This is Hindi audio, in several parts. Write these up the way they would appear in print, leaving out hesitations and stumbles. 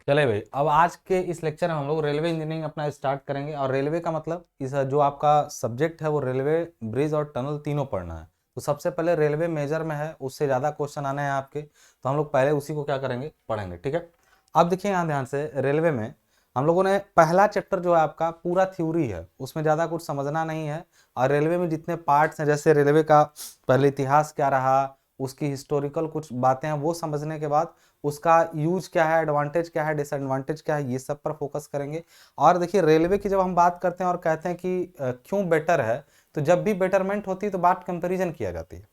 चले भाई, अब आज के इस लेक्चर में हम लोग रेलवे इंजीनियरिंग अपना स्टार्ट करेंगे। और रेलवे का मतलब इस जो आपका सब्जेक्ट है वो रेलवे, ब्रिज और टनल तीनों पढ़ना है। तो सबसे पहले रेलवे मेजर में है, उससे ज़्यादा क्वेश्चन आने हैं आपके, तो हम लोग पहले उसी को क्या करेंगे, पढ़ेंगे। ठीक है, अब देखिए यहाँ ध्यान से, रेलवे में हम लोगों ने पहला चैप्टर जो है आपका पूरा थ्योरी है, उसमें ज़्यादा कुछ समझना नहीं है। और रेलवे में जितने पार्ट्स हैं, जैसे रेलवे का पहले इतिहास क्या रहा, उसकी हिस्टोरिकल कुछ बातें हैं, वो समझने के बाद उसका यूज क्या है, एडवांटेज क्या है, डिसएडवांटेज क्या है, ये सब पर फोकस करेंगे। और देखिए रेलवे की जब हम बात करते हैं और कहते हैं कि क्यों बेटर है, तो जब भी बेटरमेंट होती है तो बात कंपैरिजन किया जाती है।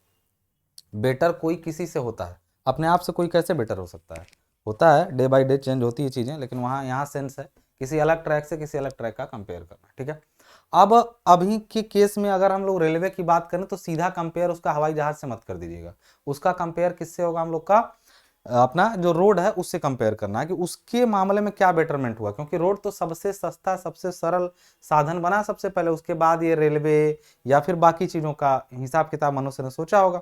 बेटर कोई किसी से होता है, अपने आप से कोई कैसे बेटर हो सकता है, होता है, डे बाय डे चेंज होती है चीज़ें, लेकिन वहाँ यहाँ सेंस है किसी अलग ट्रैक से किसी अलग ट्रैक का कंपेयर करना। ठीक है, अब अभी के केस में अगर हम लोग रेलवे की बात करें तो सीधा कंपेयर उसका हवाई जहाज से मत कर दीजिएगा। उसका कंपेयर किससे होगा, हम लोग का अपना जो रोड है उससे कंपेयर करना है कि उसके मामले में क्या बेटरमेंट हुआ, क्योंकि रोड तो सबसे सस्ता सबसे सरल साधन बना सबसे पहले, उसके बाद ये रेलवे या फिर बाकी चीज़ों का हिसाब किताब मनुष्य ने सोचा होगा।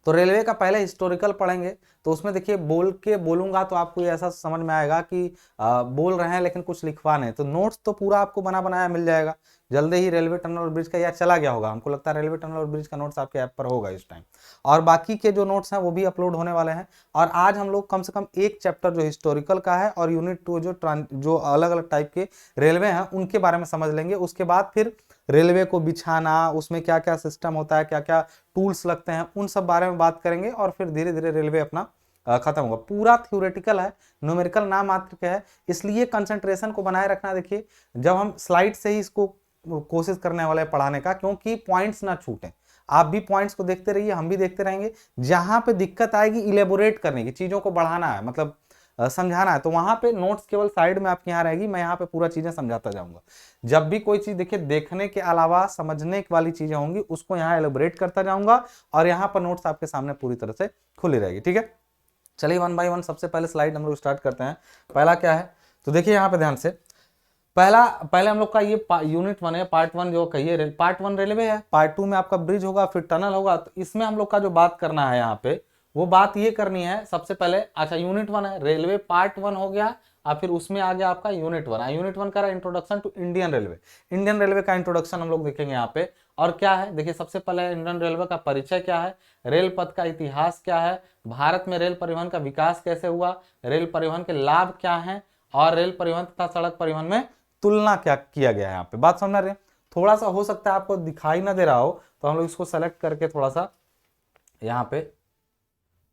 तो रेलवे का पहले हिस्टोरिकल पढ़ेंगे, तो उसमें देखिए बोल के बोलूंगा तो आपको ये ऐसा समझ में आएगा कि बोल रहे हैं लेकिन कुछ लिखवा नहीं, तो नोट्स तो पूरा आपको बना बनाया मिल जाएगा। जल्दी ही रेलवे टनल और ब्रिज का या चला गया होगा, हमको लगता है रेलवे टनल और ब्रिज का नोट्स आपके ऐप पर होगा इस टाइम, और बाकी के जो नोट्स हैं वो भी अपलोड होने वाले हैं। और आज हम लोग कम से कम एक चैप्टर जो हिस्टोरिकल का है और यूनिट 2 जो अलग अलग टाइप के रेलवे हैं उनके बारे में समझ लेंगे। उसके बाद फिर रेलवे को बिछाना, उसमें क्या क्या सिस्टम होता है, क्या क्या टूल्स लगते हैं, उन सब बारे में बात करेंगे। और फिर धीरे धीरे रेलवे अपना खत्म होगा। पूरा थ्योरेटिकल है, न्यूमेरिकल नाम मात्र के है, इसलिए कंसंट्रेशन को बनाए रखना। देखिए जब हम स्लाइड से ही इसको कोशिश करने वाले हैं पढ़ाने का, क्योंकि पॉइंट्स ना छूटें, आप भी पॉइंट्स को देखते रहिए, हम भी देखते रहेंगे। जहां पे दिक्कत आएगी इलेबोरेट करने की, चीजों को बढ़ाना है, मतलब समझाना है, तो वहां पे नोट्स केवल साइड में आपके यहाँ रहेगी, मैं यहाँ पे पूरा चीजें समझाता जाऊंगा। जब भी कोई चीज देखिए देखने के अलावा समझने वाली चीजें होंगी उसको यहाँ एलोबरेट करता जाऊंगा, और यहाँ पर नोट्स आपके सामने पूरी तरह से खुली रहेगी। ठीक है, चलिए वन बाय वन सबसे पहले स्लाइड हम लोग स्टार्ट करते हैं। पहला क्या है, तो देखिए यहाँ पे ध्यान से, पहला पहले हम लोग का ये यूनिट 1 है, पार्ट 1 जो कहिए पार्ट 1 रेलवे है, पार्ट 2 में आपका ब्रिज होगा, फिर टनल होगा। तो इसमें हम लोग का जो बात करना है यहाँ पे, वो बात ये करनी है सबसे पहले। अच्छा यूनिट 1 है, रेलवे पार्ट 1 हो गया, और फिर उसमें आ गया आपका यूनिट 1। यूनिट 1 का introduction to Indian railway, Indian railway का इंट्रोडक्शन हम लोग देखेंगे यहाँ पे। और क्या है देखिए, सबसे पहले इंडियन रेलवे का परिचय क्या है, रेल पथ का इतिहास क्या है, भारत में रेल परिवहन का विकास कैसे हुआ, रेल परिवहन के लाभ क्या है, और रेल परिवहन तथा सड़क परिवहन में तुलना क्या किया गया है। यहाँ पे बात समझ रहे हैं, थोड़ा सा हो सकता है आपको दिखाई ना दे रहा हो, तो हम लोग इसको सेलेक्ट करके थोड़ा सा यहाँ पे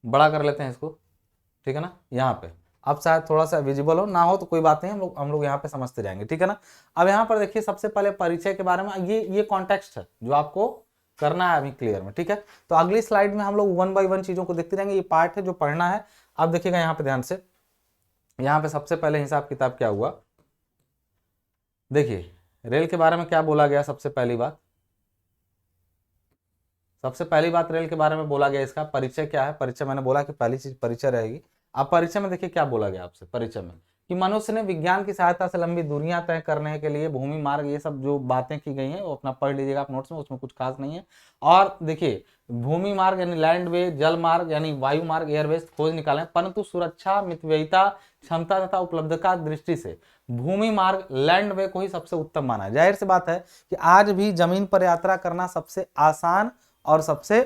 बड़ा कर लेते हैं इसको। ठीक है ना, यहाँ पे अब शायद थोड़ा सा विजिबल हो ना हो तो कोई बात नहीं, हम लोग यहाँ पे समझते जाएंगे। ठीक है ना, अब यहाँ पर देखिए सबसे पहले परिचय के बारे में, ये कॉन्टेक्स्ट है जो आपको करना है अभी क्लियर में। ठीक है, तो अगली स्लाइड में हम लोग वन बाय वन चीजों को देखते जाएंगे, ये पार्ट है जो पढ़ना है। अब देखिएगा यहाँ पे ध्यान से, यहाँ पे सबसे पहले हिसाब किताब क्या हुआ, देखिए रेल के बारे में क्या बोला गया। सबसे पहली बात रेल के बारे में बोला गया, इसका परिचय क्या है। परिचय मैंने बोला कि पहली चीज परिचय रहेगी। अब परिचय में देखिए क्या बोला गया आपसे परिचय में, कि मनुष्य ने विज्ञान की सहायता से लंबी दूरियां तय करने के लिए भूमि मार्ग, ये सब जो बातें की गई हैं वो अपना पढ़ लीजिएगा आप नोट्स में, उसमें कुछ खास नहीं है। और देखिए भूमि मार्ग यानी लैंड वे, जल मार्ग यानी वायु मार्ग एयरवेज खोज निकाले, परंतु सुरक्षा, मितव्ययिता, क्षमता तथा उपलब्धता दृष्टि से भूमि मार्ग लैंड वे को ही सबसे उत्तम माना है। जाहिर सी बात है कि आज भी जमीन पर यात्रा करना सबसे आसान और सबसे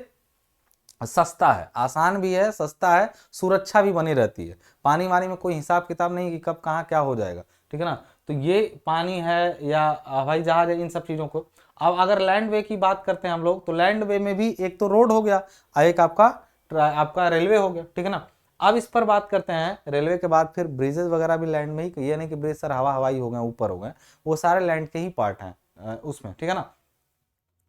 सस्ता है, आसान भी है, सस्ता है, सुरक्षा भी बनी रहती है। पानी वानी में कोई हिसाब किताब नहीं कि कब कहाँ क्या हो जाएगा। ठीक है ना, तो ये पानी है या हवाई जहाज है, इन सब चीजों को। अब अगर लैंड वे की बात करते हैं हम लोग, तो लैंड वे में भी एक तो रोड हो गया, एक आपका रेलवे हो गया। ठीक है ना, अब इस पर बात करते हैं। रेलवे के बाद फिर ब्रिजेस वगैरह भी लैंड में ही, ये नहीं कि ब्रिज सर हवाई हो गए ऊपर हो गए, वो सारे लैंड के ही पार्ट हैं उसमें। ठीक है ना,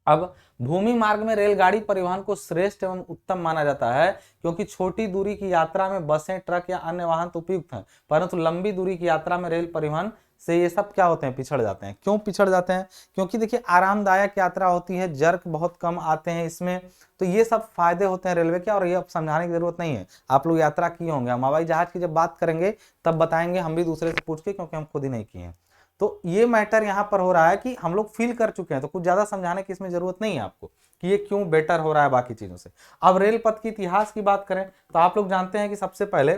अब भूमि मार्ग में रेलगाड़ी परिवहन को श्रेष्ठ एवं उत्तम माना जाता है, क्योंकि छोटी दूरी की यात्रा में बसें, ट्रक या अन्य वाहन तो उपयुक्त हैं, परंतु लंबी दूरी की यात्रा में रेल परिवहन से ये सब क्या होते हैं, पिछड़ जाते हैं। क्यों पिछड़ जाते हैं, क्योंकि देखिए आरामदायक यात्रा होती है, जर्क बहुत कम आते हैं इसमें, तो ये सब फायदे होते हैं रेलवे के। और ये अब समझाने की जरूरत नहीं है, आप लोग यात्रा किए होंगे। हम हवाई जहाज की जब बात करेंगे तब बताएंगे, हम भी दूसरे से पूछ के, क्योंकि हम खुद ही नहीं किए हैं। तो ये मैटर यहाँ पर हो रहा है कि हम लोग फील कर चुके हैं, तो कुछ ज्यादा समझाने की इसमें जरूरत नहीं है आपको कि ये क्यों बेटर हो रहा है बाकी चीजों से। अब रेल पथ की इतिहास की बात करें तो आप लोग जानते हैं कि सबसे पहले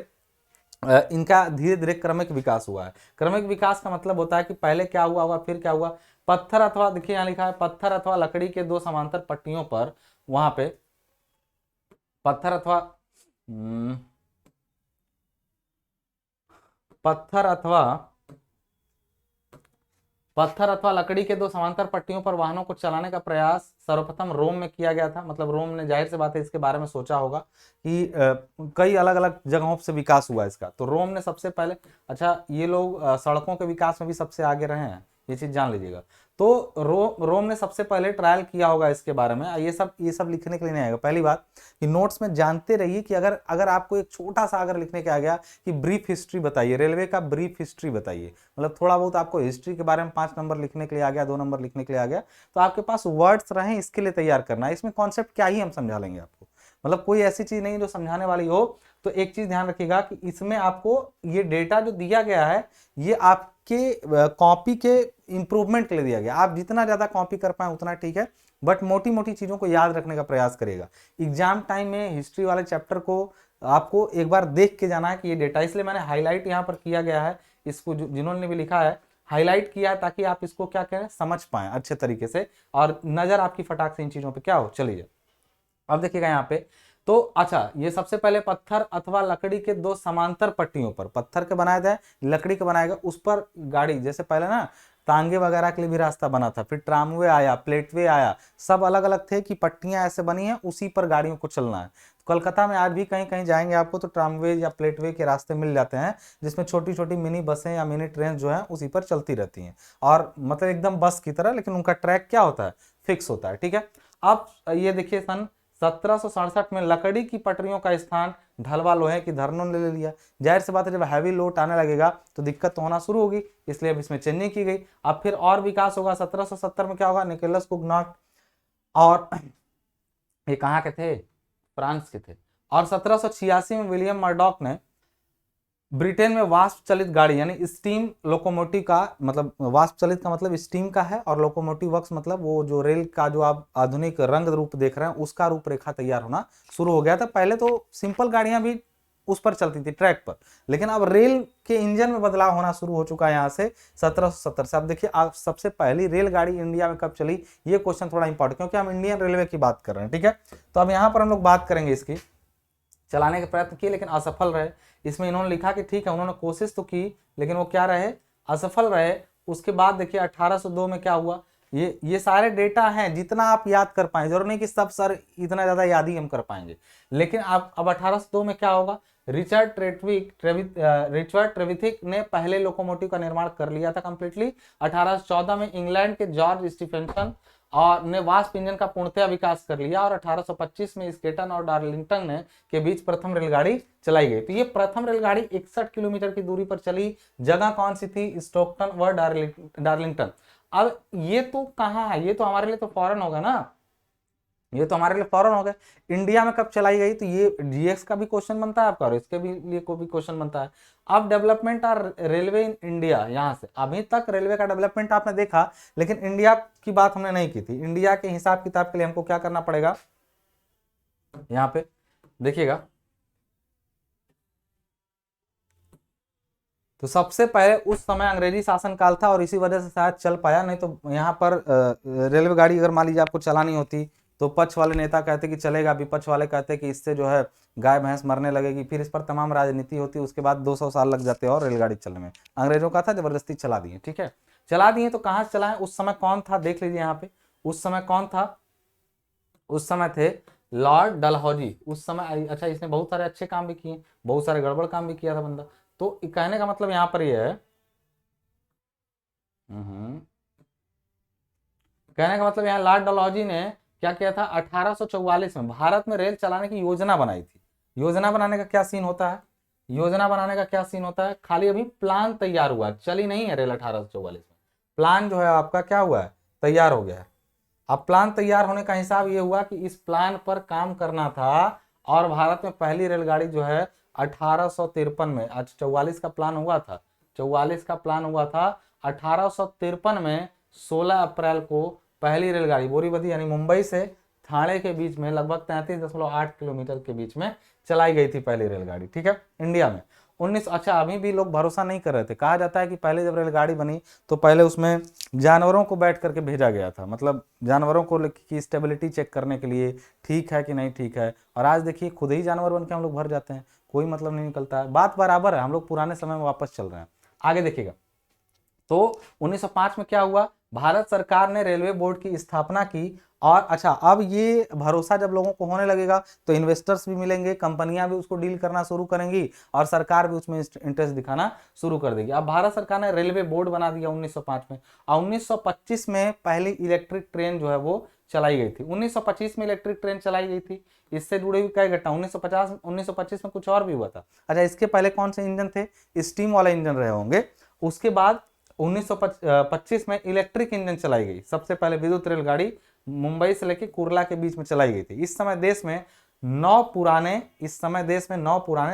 इनका धीरे धीरे क्रमिक विकास हुआ है। क्रमिक विकास का मतलब होता है कि पहले क्या हुआ होगा, फिर क्या हुआ। पत्थर अथवा, देखिए यहाँ लिखा है, पत्थर अथवा लकड़ी के दो समांतर पट्टियों पर, वहां पे पत्थर अथवा पत्थर अथवा पत्थर अथवा लकड़ी के दो समांतर पट्टियों पर वाहनों को चलाने का प्रयास सर्वप्रथम रोम में किया गया था। मतलब रोम ने, जाहिर सी बात है, इसके बारे में सोचा होगा कि कई अलग अलग जगहों से विकास हुआ इसका, तो रोम ने सबसे पहले, अच्छा ये लोग सड़कों के विकास में भी सबसे आगे रहे हैं, ये चीज जान लीजिएगा। तो रोम ने सबसे पहले ट्रायल किया होगा इसके बारे में। ये सब लिखने के लिए नहीं आएगा। पहली बात कि नोट्स में जानते रहिए कि अगर अगर आपको एक छोटा सा अगर लिखने के आ गया कि ब्रीफ हिस्ट्री बताइए, रेलवे का ब्रीफ हिस्ट्री बताइए, मतलब थोड़ा बहुत आपको हिस्ट्री के बारे में 5 नंबर लिखने के लिए आ गया, 2 नंबर लिखने के लिए आ गया, तो आपके पास वर्ड्स रहे, इसके लिए तैयार करना है। इसमें कॉन्सेप्ट क्या ही हम समझा लेंगे आपको, मतलब कोई ऐसी चीज नहीं जो समझाने वाली हो। तो एक चीज ध्यान रखिएगा कि इसमें आपको ये डेटा जो दिया गया है, ये आपके कॉपी के इंप्रूवमेंट के लिए दिया गया। आप जितना ज्यादा कॉपी कर पाए उतना ठीक है, बट मोटी मोटी चीजों को याद रखने का प्रयास करिएगा। एग्जाम टाइम में हिस्ट्री वाले चैप्टर को आपको एक बार देख के जाना है कि ये डेटा, इसलिए मैंने हाईलाइट यहाँ पर किया गया है इसको, जिन्होंने भी लिखा है हाईलाइट किया है, ताकि आप इसको क्या करें, समझ पाए अच्छे तरीके से, और नजर आपकी फटाक से इन चीजों पे क्या हो। चलिए अब देखिएगा यहाँ पे, तो अच्छा ये सबसे पहले पत्थर अथवा लकड़ी के दो समांतर पट्टियों पर, पत्थर के बनाया जाए, लकड़ी के बनाएगा, उस पर गाड़ी, जैसे पहले ना तांगे वगैरह के लिए भी रास्ता बना था, फिर ट्रामवे आया, प्लेटवे आया, सब अलग अलग थे कि पट्टियां ऐसे बनी हैं, उसी पर गाड़ियों को चलना है। कोलकाता में आज भी कहीं कहीं जाएंगे आपको तो ट्रामवे या प्लेटवे के रास्ते मिल जाते हैं, जिसमें छोटी छोटी मिनी बसें या मिनी ट्रेन जो है उसी पर चलती रहती हैं, और मतलब एकदम बस की तरह, लेकिन उनका ट्रैक क्या होता है, फिक्स होता है। ठीक है, अब ये देखिए सन 1767 में लकड़ी की पटरियों का स्थान ढलवा लोहे की धरनों ने ले लिया। जाहिर सी बात है, जब हैवी लोड आने लगेगा तो दिक्कत तो होना शुरू होगी, इसलिए अब इसमें चेंजिंग की गई। अब फिर और विकास होगा। 1770 में क्या होगा, निकोलस कुगनाट, और ये कहाँ के थे, फ्रांस के थे। और 1786 में विलियम मर्डॉक ने ब्रिटेन में वाष्प चलित गाड़ी यानी स्टीम लोकोमोटिव का, मतलब वाष्प चलित का मतलब स्टीम का है, और लोकोमोटिव वर्क्स मतलब वो जो रेल का जो आप आधुनिक रंग रूप देख रहे हैं उसका रूपरेखा तैयार होना शुरू हो गया था। पहले तो सिंपल गाड़ियां भी उस पर चलती थी ट्रैक पर, लेकिन अब रेल के इंजन में बदलाव होना शुरू हो चुका है यहाँ से 1770 से। अब देखिए, आप सबसे पहली रेलगाड़ी इंडिया में कब चली, ये क्वेश्चन थोड़ा इंपॉर्टेंट, क्योंकि हम इंडियन रेलवे की बात कर रहे हैं। ठीक है, तो अब यहाँ पर हम लोग बात करेंगे इसकी। चलाने के प्रयत्न किए लेकिन असफल रहे। इसमें इन्होंने लिखा कि ठीक है, उन्होंने कोशिश तो की लेकिन वो क्या रहे, असफल रहे। उसके बाद देखिए 1802 में क्या हुआ, ये सारे डेटा हैं, जितना आप याद कर पाए, जरूर नहीं कि सब सर इतना ज्यादा याद ही हम कर पाएंगे, लेकिन आप अब 1802 में क्या होगा, रिचर्ड ट्रेविथिक ने पहले लोकोमोटिव का निर्माण कर लिया था कंप्लीटली। 1814 में इंग्लैंड के जॉर्ज स्टीफेंसन और ने वाष्प इंजन का पूर्णतया विकास कर लिया, और 1825 में स्केटन और डार्लिंगटन ने के बीच प्रथम रेलगाड़ी चलाई गई। तो ये प्रथम रेलगाड़ी 61 किलोमीटर की दूरी पर चली। जगह कौन सी थी, स्टोकटन व डार्लिंगटन। अब ये तो कहाँ है, ये तो हमारे लिए तो फॉरेन होगा ना, ये तो हमारे लिए फॉरेन हो गए। इंडिया में कब चलाई गई, तो ये जीएस का भी क्वेश्चन बनता है आपका, और इसके भी लिए को भी क्वेश्चन बनता है। अब डेवलपमेंट और रेलवे इन इंडिया, यहाँ से अभी तक रेलवे का डेवलपमेंट आपने देखा, लेकिन इंडिया की बात हमने नहीं की थी। इंडिया के हिसाब किताब के लिए हमको क्या करना पड़ेगा, यहाँ पे देखिएगा। तो सबसे पहले उस समय अंग्रेजी शासन काल था, और इसी वजह से शायद चल पाया, नहीं तो यहाँ पर रेलवे गाड़ी अगर मान लीजिए आपको चलानी होती तो पक्ष वाले नेता कहते कि चलेगा, विपक्ष वाले कहते कि इससे जो है गाय भैंस मरने लगेगी, फिर इस पर तमाम राजनीति होती, उसके बाद 200 साल लग जाते और रेलगाड़ी चलने में। अंग्रेजों का था, जबरदस्ती चला दिए। ठीक है, चला दिए तो कहाँ से चला है, उस समय कौन था देख लीजिए यहाँ पे। उस समय कौन था, उस समय थे लॉर्ड डलहौजी। उस समय, अच्छा इसने बहुत सारे अच्छे काम भी किए, बहुत सारे गड़बड़ काम भी किया था बंदा। तो कहने का मतलब यहाँ पर यह है, कहने का मतलब यहाँ लॉर्ड डलहौजी ने क्या किया था, 1844 में भारत में रेल चलाने की योजना बनाई थी। योजना बनाने का क्या सीन होता है, योजना बनाने का क्या सीन होता है, खाली अभी प्लान तैयार हुआ है, चली नहीं है रेल 1844 में। प्लान जो है आपका क्या हुआ है, तैयार हो गया है। अब प्लान तैयार होने का हिसाब ये हुआ कि इस प्लान पर काम करना था, और भारत में पहली रेलगाड़ी जो है 1853 में, आज 44 का प्लान हुआ था, 44 का प्लान हुआ था, 1853 में 16 अप्रैल को पहली रेलगाड़ी बोरीवली यानी मुंबई से ठाणे के बीच में लगभग 33.8 किलोमीटर के बीच में चलाई गई थी पहली रेलगाड़ी। ठीक है, इंडिया में। 19 अच्छा अभी भी लोग भरोसा नहीं कर रहे थे। कहा जाता है कि पहले जब रेलगाड़ी बनी तो पहले उसमें जानवरों को बैठ करके भेजा गया था, मतलब जानवरों को की स्टेबिलिटी चेक करने के लिए, ठीक है कि नहीं ठीक है। और आज देखिए खुद ही जानवर बन के हम लोग भर जाते हैं, कोई मतलब नहीं निकलता है। बात बराबर है, हम लोग पुराने समय में वापस चल रहे हैं। आगे देखिएगा, तो 1905 में क्या हुआ, भारत सरकार ने रेलवे बोर्ड की स्थापना की। और अच्छा अब ये भरोसा जब लोगों को होने लगेगा तो इन्वेस्टर्स भी मिलेंगे, कंपनियां भी उसको डील करना शुरू करेंगी और सरकार भी उसमें इंटरेस्ट दिखाना शुरू कर देगी। अब भारत सरकार ने रेलवे बोर्ड बना दिया 1905 में, और 1925 में पहली इलेक्ट्रिक ट्रेन जो है वो चलाई गई थी। 1925 में इलेक्ट्रिक ट्रेन चलाई गई थी। इससे जुड़ी हुई कई घटना 1925 में कुछ और भी हुआ था। अच्छा इसके पहले कौन से इंजन थे, स्टीम वाले इंजन रहे होंगे। उसके बाद 1925 में इलेक्ट्रिक इंजन चलाई गई, सबसे पहले विद्युत रेलगाड़ी मुंबई से लेकर कुर्ला के बीच में चलाई गई थी। इस समय देश में 9 पुराने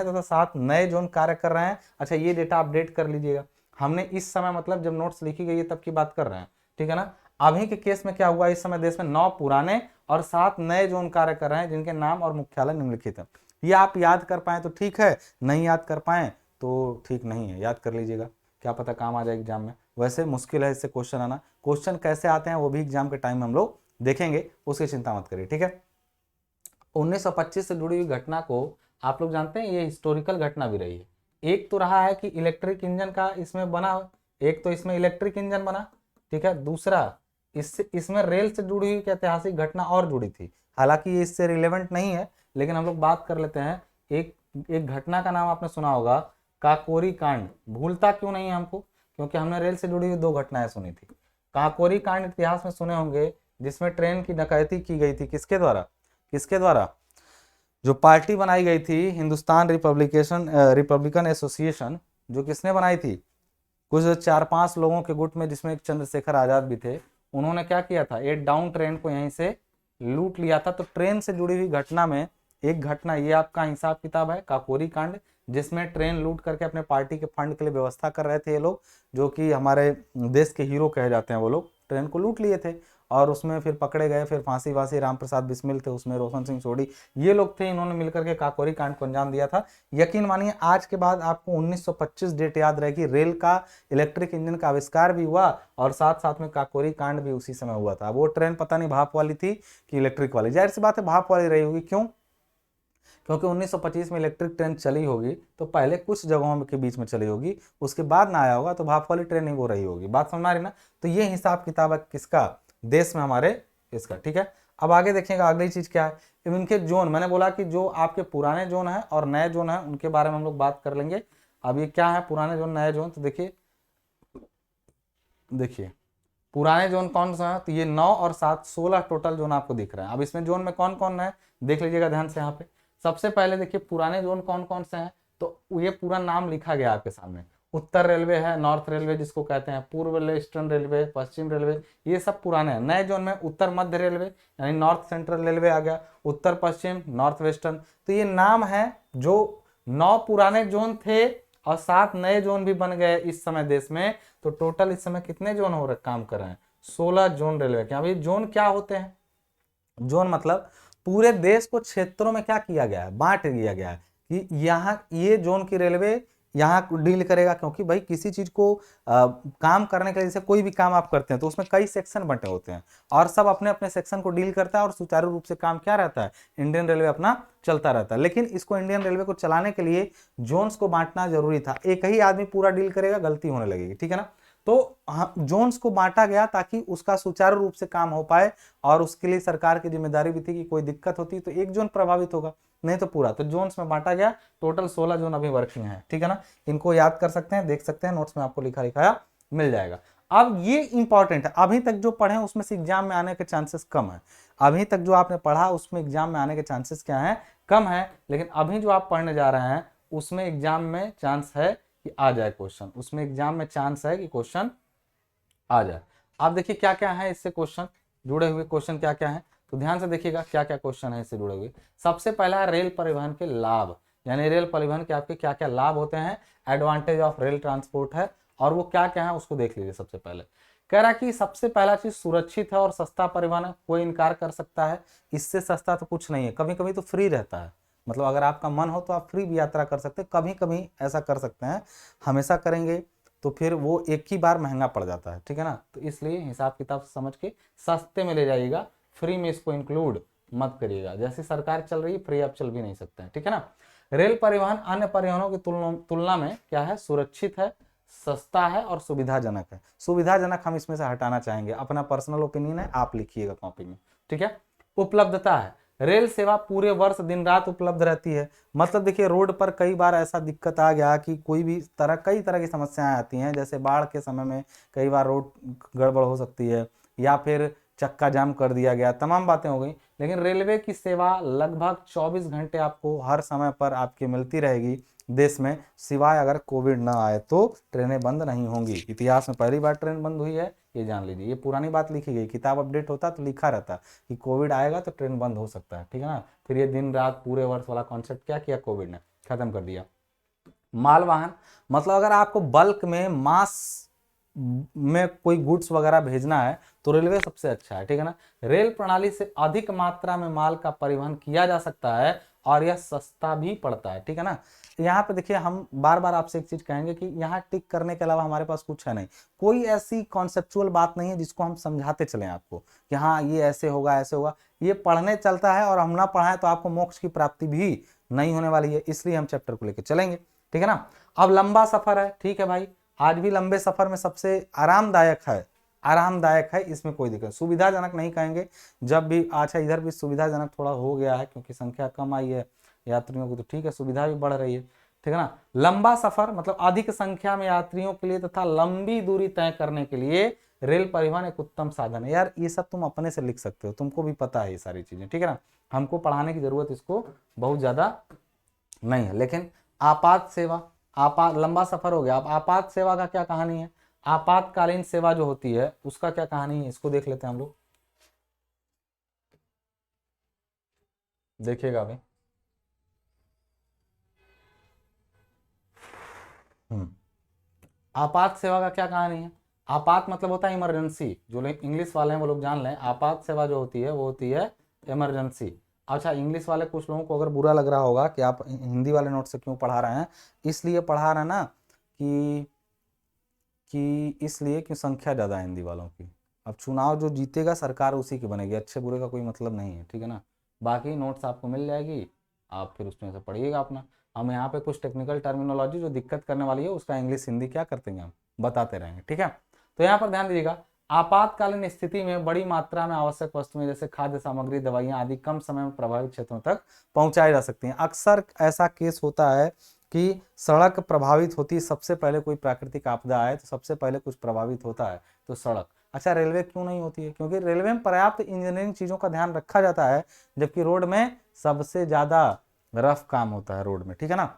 तथा 7 नए जोन कार्य कर रहे हैं। अच्छा ये डेटा अपडेट कर लीजिएगा, हमने इस समय मतलब जब नोट्स लिखी गई है तब की बात कर रहे हैं, ठीक है ना। अभी के केस में क्या हुआ, इस समय देश में 9 पुराने और 7 नए जोन कार्य कर रहे हैं, जिनके नाम और मुख्यालय निम्नलिखित है। ये आप याद कर पाए तो ठीक है, नहीं याद कर पाए तो ठीक नहीं है, याद कर लीजिएगा, क्या पता काम आ जाए एग्जाम में। वैसे मुश्किल है इससे क्वेश्चन आना, क्वेश्चन कैसे आते हैं वो भी एग्जाम के टाइम में हम लोग देखेंगे, उसकी चिंता मत करिए, ठीक है। 1925 से जुड़ी हुई घटना को आप लोग जानते हैं, ये हिस्टोरिकल घटना भी रही है। एक तो रहा है कि इलेक्ट्रिक इंजन का इसमें बना, एक तो इसमें इलेक्ट्रिक इंजन बना, ठीक है। दूसरा इसमें रेल से जुड़ी हुई ऐतिहासिक घटना और जुड़ी थी, हालांकि ये इससे रिलेवेंट नहीं है, लेकिन हम लोग बात कर लेते हैं। एक घटना का नाम आपने सुना होगा, काकोरी कांड। भूलता क्यों नहीं है हमको, क्योंकि हमने रेल से जुड़ी हुई 2 घटनाएं सुनी थी। काकोरी कांड इतिहास में सुने होंगे, जिसमें ट्रेन की डकैती की गई थी, किसके द्वारा, जो पार्टी बनाई गई थी हिंदुस्तान रिपब्लिकन एसोसिएशन, जो किसने बनाई थी, कुछ 4-5 लोगों के गुट में, जिसमें एक चंद्रशेखर आजाद भी थे। उन्होंने क्या किया था, एक डाउन ट्रेन को यहीं से लूट लिया था। तो ट्रेन से जुड़ी हुई घटना में एक घटना, ये आपका हिसाब किताब है, काकोरी कांड, जिसमें ट्रेन लूट करके अपने पार्टी के फंड के लिए व्यवस्था कर रहे थे ये लोग, जो कि हमारे देश के हीरो कहे जाते हैं। वो लोग ट्रेन को लूट लिए थे और उसमें फिर पकड़े गए, फिर फांसी वासी, राम प्रसाद बिस्मिल थे उसमें, रोशन सिंह सोढ़ी, ये लोग थे, इन्होंने मिलकर के काकोरी कांड को अंजाम दिया था। यकीन मानिए आज के बाद आपको 1925 डेट याद रहेगी, रेल का इलेक्ट्रिक इंजन का आविष्कार भी हुआ और साथ साथ में काकोरी कांड भी उसी समय हुआ था। वो ट्रेन पता नहीं भाप वाली थी कि इलेक्ट्रिक वाली, जाहिर सी बात है भाप वाली रही होगी। क्यों, क्योंकि 1925 में इलेक्ट्रिक ट्रेन चली होगी तो पहले कुछ जगहों के बीच में चली होगी, उसके बाद ना आया होगा, तो भाप वाली ट्रेन ही वो रही होगी। बात समझ आ रही ना। तो ये हिसाब किताब है किसका, देश में हमारे इसका, ठीक है। अब आगे देखिएगा, अगली चीज क्या है, इनके जोन, मैंने बोला कि जो आपके पुराने जोन है और नए जोन है उनके बारे में हम लोग बात कर लेंगे। अब ये क्या है पुराने जोन नए जोन, तो देखिए पुराने जोन कौन सा है, तो ये 9 और 7 16 टोटल जोन आपको दिख रहा है। अब इसमें जोन में कौन कौन है देख लीजिएगा ध्यान से। यहाँ पे सबसे पहले देखिए पुराने जोन कौन कौन से हैं, तो ये पूरा नाम लिखा गया आपके सामने। उत्तर रेलवे है, नॉर्थ रेलवे जिसको कहते हैं, पूर्व ईस्टर्न रेलवे, पश्चिम रेलवे, ये सब पुराने हैं। नए जोन में उत्तर मध्य रेलवे यानी नॉर्थ सेंट्रल रेलवे आ गया, उत्तर पश्चिम नॉर्थ वेस्टर्न। तो ये नाम है, जो 9 पुराने जोन थे और 7 नए जोन भी बन गए इस समय देश में। तो टोटल इस समय कितने जोन हो रहे काम कर रहे हैं, 16 जोन रेलवे के। अभी जोन क्या होते हैं, जोन मतलब पूरे देश को क्षेत्रों में क्या किया गया है, बांट दिया गया है कि यहाँ ये जोन की रेलवे यहाँ डील करेगा। क्योंकि भाई किसी चीज को काम करने के लिए, जैसे कोई भी काम आप करते हैं तो उसमें कई सेक्शन बंटे होते हैं और सब अपने अपने सेक्शन को डील करता है और सुचारू रूप से काम क्या रहता है, इंडियन रेलवे अपना चलता रहता है। लेकिन इसको इंडियन रेलवे को चलाने के लिए जोन्स को बांटना जरूरी था, एक ही आदमी पूरा डील करेगा गलती होने लगेगी, ठीक है ना। तो जोन्स को बांटा गया ताकि उसका सुचारू रूप से काम हो पाए, और उसके लिए सरकार की जिम्मेदारी भी थी कि कोई दिक्कत होती तो एक जोन प्रभावित होगा, नहीं तो पूरा। तो जोन्स में बांटा गया, टोटल 16 जोन अभी वर्किंग है, ठीक है ना। इनको याद कर सकते हैं, देख सकते हैं, नोट्स में आपको लिखा लिखाया मिल जाएगा। अब ये इंपॉर्टेंट है, अभी तक जो पढ़े उसमें से एग्जाम में आने के चांसेस कम है। अभी तक जो आपने पढ़ा उसमें एग्जाम में आने के चांसेस क्या है, कम है। लेकिन अभी जो आप पढ़ने जा रहे हैं उसमें एग्जाम में चांस है कि आ जाए क्वेश्चन, उसमें एग्जाम में चांस है कि क्वेश्चन आ जाए। आप देखिए क्या क्या है इससे क्वेश्चन जुड़े हुए, क्वेश्चन क्या क्या है, तो ध्यान से देखिएगा क्या क्या क्वेश्चन है इससे जुड़े हुए। सबसे पहला है रेल परिवहन के लाभ, यानी रेल परिवहन के आपके क्या क्या लाभ होते हैं, एडवांटेज ऑफ रेल ट्रांसपोर्ट है, और वो क्या क्या है उसको देख लीजिए। सबसे पहले कह रहा कि सबसे पहला चीज सुरक्षित है और सस्ता परिवहन है, कोई इनकार कर सकता है, इससे सस्ता तो कुछ नहीं है, कभी कभी तो फ्री रहता है, मतलब अगर आपका मन हो तो आप फ्री भी यात्रा कर सकते हैं, कभी कभी ऐसा कर सकते हैं, हमेशा करेंगे तो फिर वो एक ही बार महंगा पड़ जाता है, ठीक है ना। तो इसलिए हिसाब किताब समझ के सस्ते में ले जाइएगा, फ्री में इसको इंक्लूड मत करिएगा। जैसे सरकार चल रही है फ्री आप चल भी नहीं सकते हैं, ठीक है ना। रेल परिवहन अन्य परिवहनों की तुलना में क्या है, सुरक्षित है, सस्ता है और सुविधाजनक है। सुविधाजनक हम इसमें से हटाना चाहेंगे, अपना पर्सनल ओपिनियन है, आप लिखिएगा कॉपी में, ठीक है। उपलब्धता है, रेल सेवा पूरे वर्ष दिन रात उपलब्ध रहती है। मतलब देखिए रोड पर कई बार ऐसा दिक्कत आ गया कि कोई भी तरह कई तरह की समस्याएं आती हैं, जैसे बाढ़ के समय में कई बार रोड गड़बड़ हो सकती है, या फिर चक्का जाम कर दिया गया, तमाम बातें हो गई। लेकिन रेलवे की सेवा लगभग 24 घंटे आपको हर समय पर आपकी मिलती रहेगी देश में, सिवाय अगर कोविड ना आए तो ट्रेनें बंद नहीं होंगी। इतिहास में पहली बार ट्रेन बंद हुई है, ये जान लीजिए। ये पुरानी बात लिखी गई, किताब अपडेट होता तो लिखा रहता कि कोविड आएगा तो ट्रेन बंद हो सकता है, ठीक है ना। फिर ये दिन रात पूरे वर्ष वाला कॉन्सेप्ट क्या किया, कोविड ने खत्म कर दिया। मालवाहन, मतलब अगर आपको बल्क में मास में कोई गुड्स वगैरह भेजना है तो रेलवे सबसे अच्छा है, ठीक है ना। रेल प्रणाली से अधिक मात्रा में माल का परिवहन किया जा सकता है और यह सस्ता भी पड़ता है, ठीक है ना। यहाँ पे देखिए हम बार बार आपसे एक चीज कहेंगे कि यहाँ टिक करने के अलावा हमारे पास कुछ है नहीं, कोई ऐसी कॉन्सेप्चुअल बात नहीं है जिसको हम समझाते चलें आपको कि हाँ ये ऐसे होगा ऐसे होगा। ये पढ़ने चलता है और हम ना पढ़ाएं तो आपको मोक्ष की प्राप्ति भी नहीं होने वाली है, इसलिए हम चैप्टर को लेकर चलेंगे, ठीक है ना। अब लंबा सफर है, ठीक है भाई, आज भी लंबे सफर में सबसे आरामदायक है, आरामदायक है, इसमें कोई दिक्कत, सुविधाजनक नहीं कहेंगे। जब भी अच्छा इधर भी सुविधाजनक थोड़ा हो गया है क्योंकि संख्या कम आई है यात्रियों की, तो ठीक है सुविधा भी बढ़ रही है, ठीक है ना। लंबा सफर मतलब अधिक संख्या में यात्रियों के लिए तथा लंबी दूरी तय करने के लिए रेल परिवहन एक उत्तम साधन है। यार ये सब तुम अपने से लिख सकते हो, तुमको भी पता है ये सारी चीजें, ठीक है ना। हमको पढ़ाने की जरूरत इसको बहुत ज्यादा नहीं है। लेकिन आपात सेवा, आपात लंबा सफर हो गया, अब आपात सेवा का क्या कहानी है, आपातकालीन सेवा जो होती है उसका क्या कहानी है, इसको देख लेते हैं हम लोग। देखिएगा अभी। आपात सेवा का क्या कहानी है। आपात मतलब होता है इमरजेंसी, जो लोग इंग्लिश वाले हैं वो लोग जान लें, आपात सेवा जो होती है वो होती है इमरजेंसी। अच्छा इंग्लिश वाले कुछ लोगों को अगर बुरा लग रहा होगा कि आप हिंदी वाले नोट से क्यों पढ़ा रहे हैं, इसलिए पढ़ा रहे हैं ना कि इसलिए कि संख्या ज़्यादा है हिंदी वालों की। अब चुनाव जो जीतेगा सरकार उसी की बनेगी, अच्छे बुरे का कोई मतलब नहीं है, ठीक है ना। बाकी नोट्स आपको मिल जाएगी, आप फिर उसमें से पढ़िएगा अपना। हम यहाँ पे कुछ टेक्निकल टर्मिनोलॉजी जो दिक्कत करने वाली है उसका इंग्लिश हिंदी क्या करते हैं हम बताते रहेंगे, ठीक है। तो यहाँ पर ध्यान दीजिएगा, आपातकालीन स्थिति में बड़ी मात्रा में आवश्यक वस्तुएं जैसे खाद्य सामग्री, दवाइयां आदि कम समय में प्रभावित क्षेत्रों तक पहुंचाई जा सकती हैं। अक्सर ऐसा केस होता है कि सड़क प्रभावित होती है, सबसे पहले कोई प्राकृतिक आपदा आए तो सबसे पहले कुछ प्रभावित होता है तो सड़क। अच्छा रेलवे क्यों नहीं होती है, क्योंकि रेलवे में पर्याप्त इंजीनियरिंग चीजों का ध्यान रखा जाता है, जबकि रोड में सबसे ज्यादा रफ काम होता है रोड में, ठीक है ना।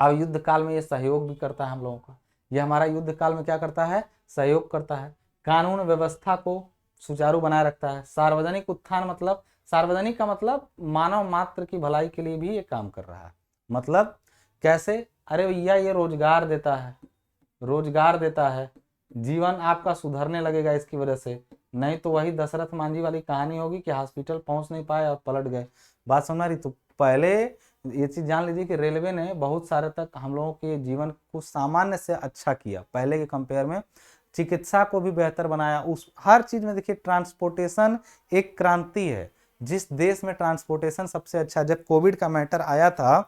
अब युद्ध काल में ये सहयोग भी करता है हम लोगों का, ये हमारा युद्ध काल में क्या करता है, सहयोग करता है, कानून व्यवस्था को सुचारू बनाए रखता है। सार्वजनिक उत्थान मतलब, सार्वजनिक का मतलब मानव मात्र की भलाई के लिए भी ये काम कर रहा है। मतलब कैसे, अरे भैया ये रोजगार देता है, रोजगार देता है, जीवन आपका सुधरने लगेगा इसकी वजह से। नहीं तो वही दशरथ मांझी वाली कहानी होगी कि हॉस्पिटल पहुंच नहीं पाए और पलट गए। बात समझ रही। तो पहले ये चीज जान लीजिए कि रेलवे ने बहुत सारे तक हम लोगों के जीवन को सामान्य से अच्छा किया, पहले के कंपेयर में चिकित्सा को भी बेहतर बनाया, उस हर चीज में। देखिए ट्रांसपोर्टेशन एक क्रांति है, जिस देश में ट्रांसपोर्टेशन सबसे अच्छा, जब कोविड का मैटर आया था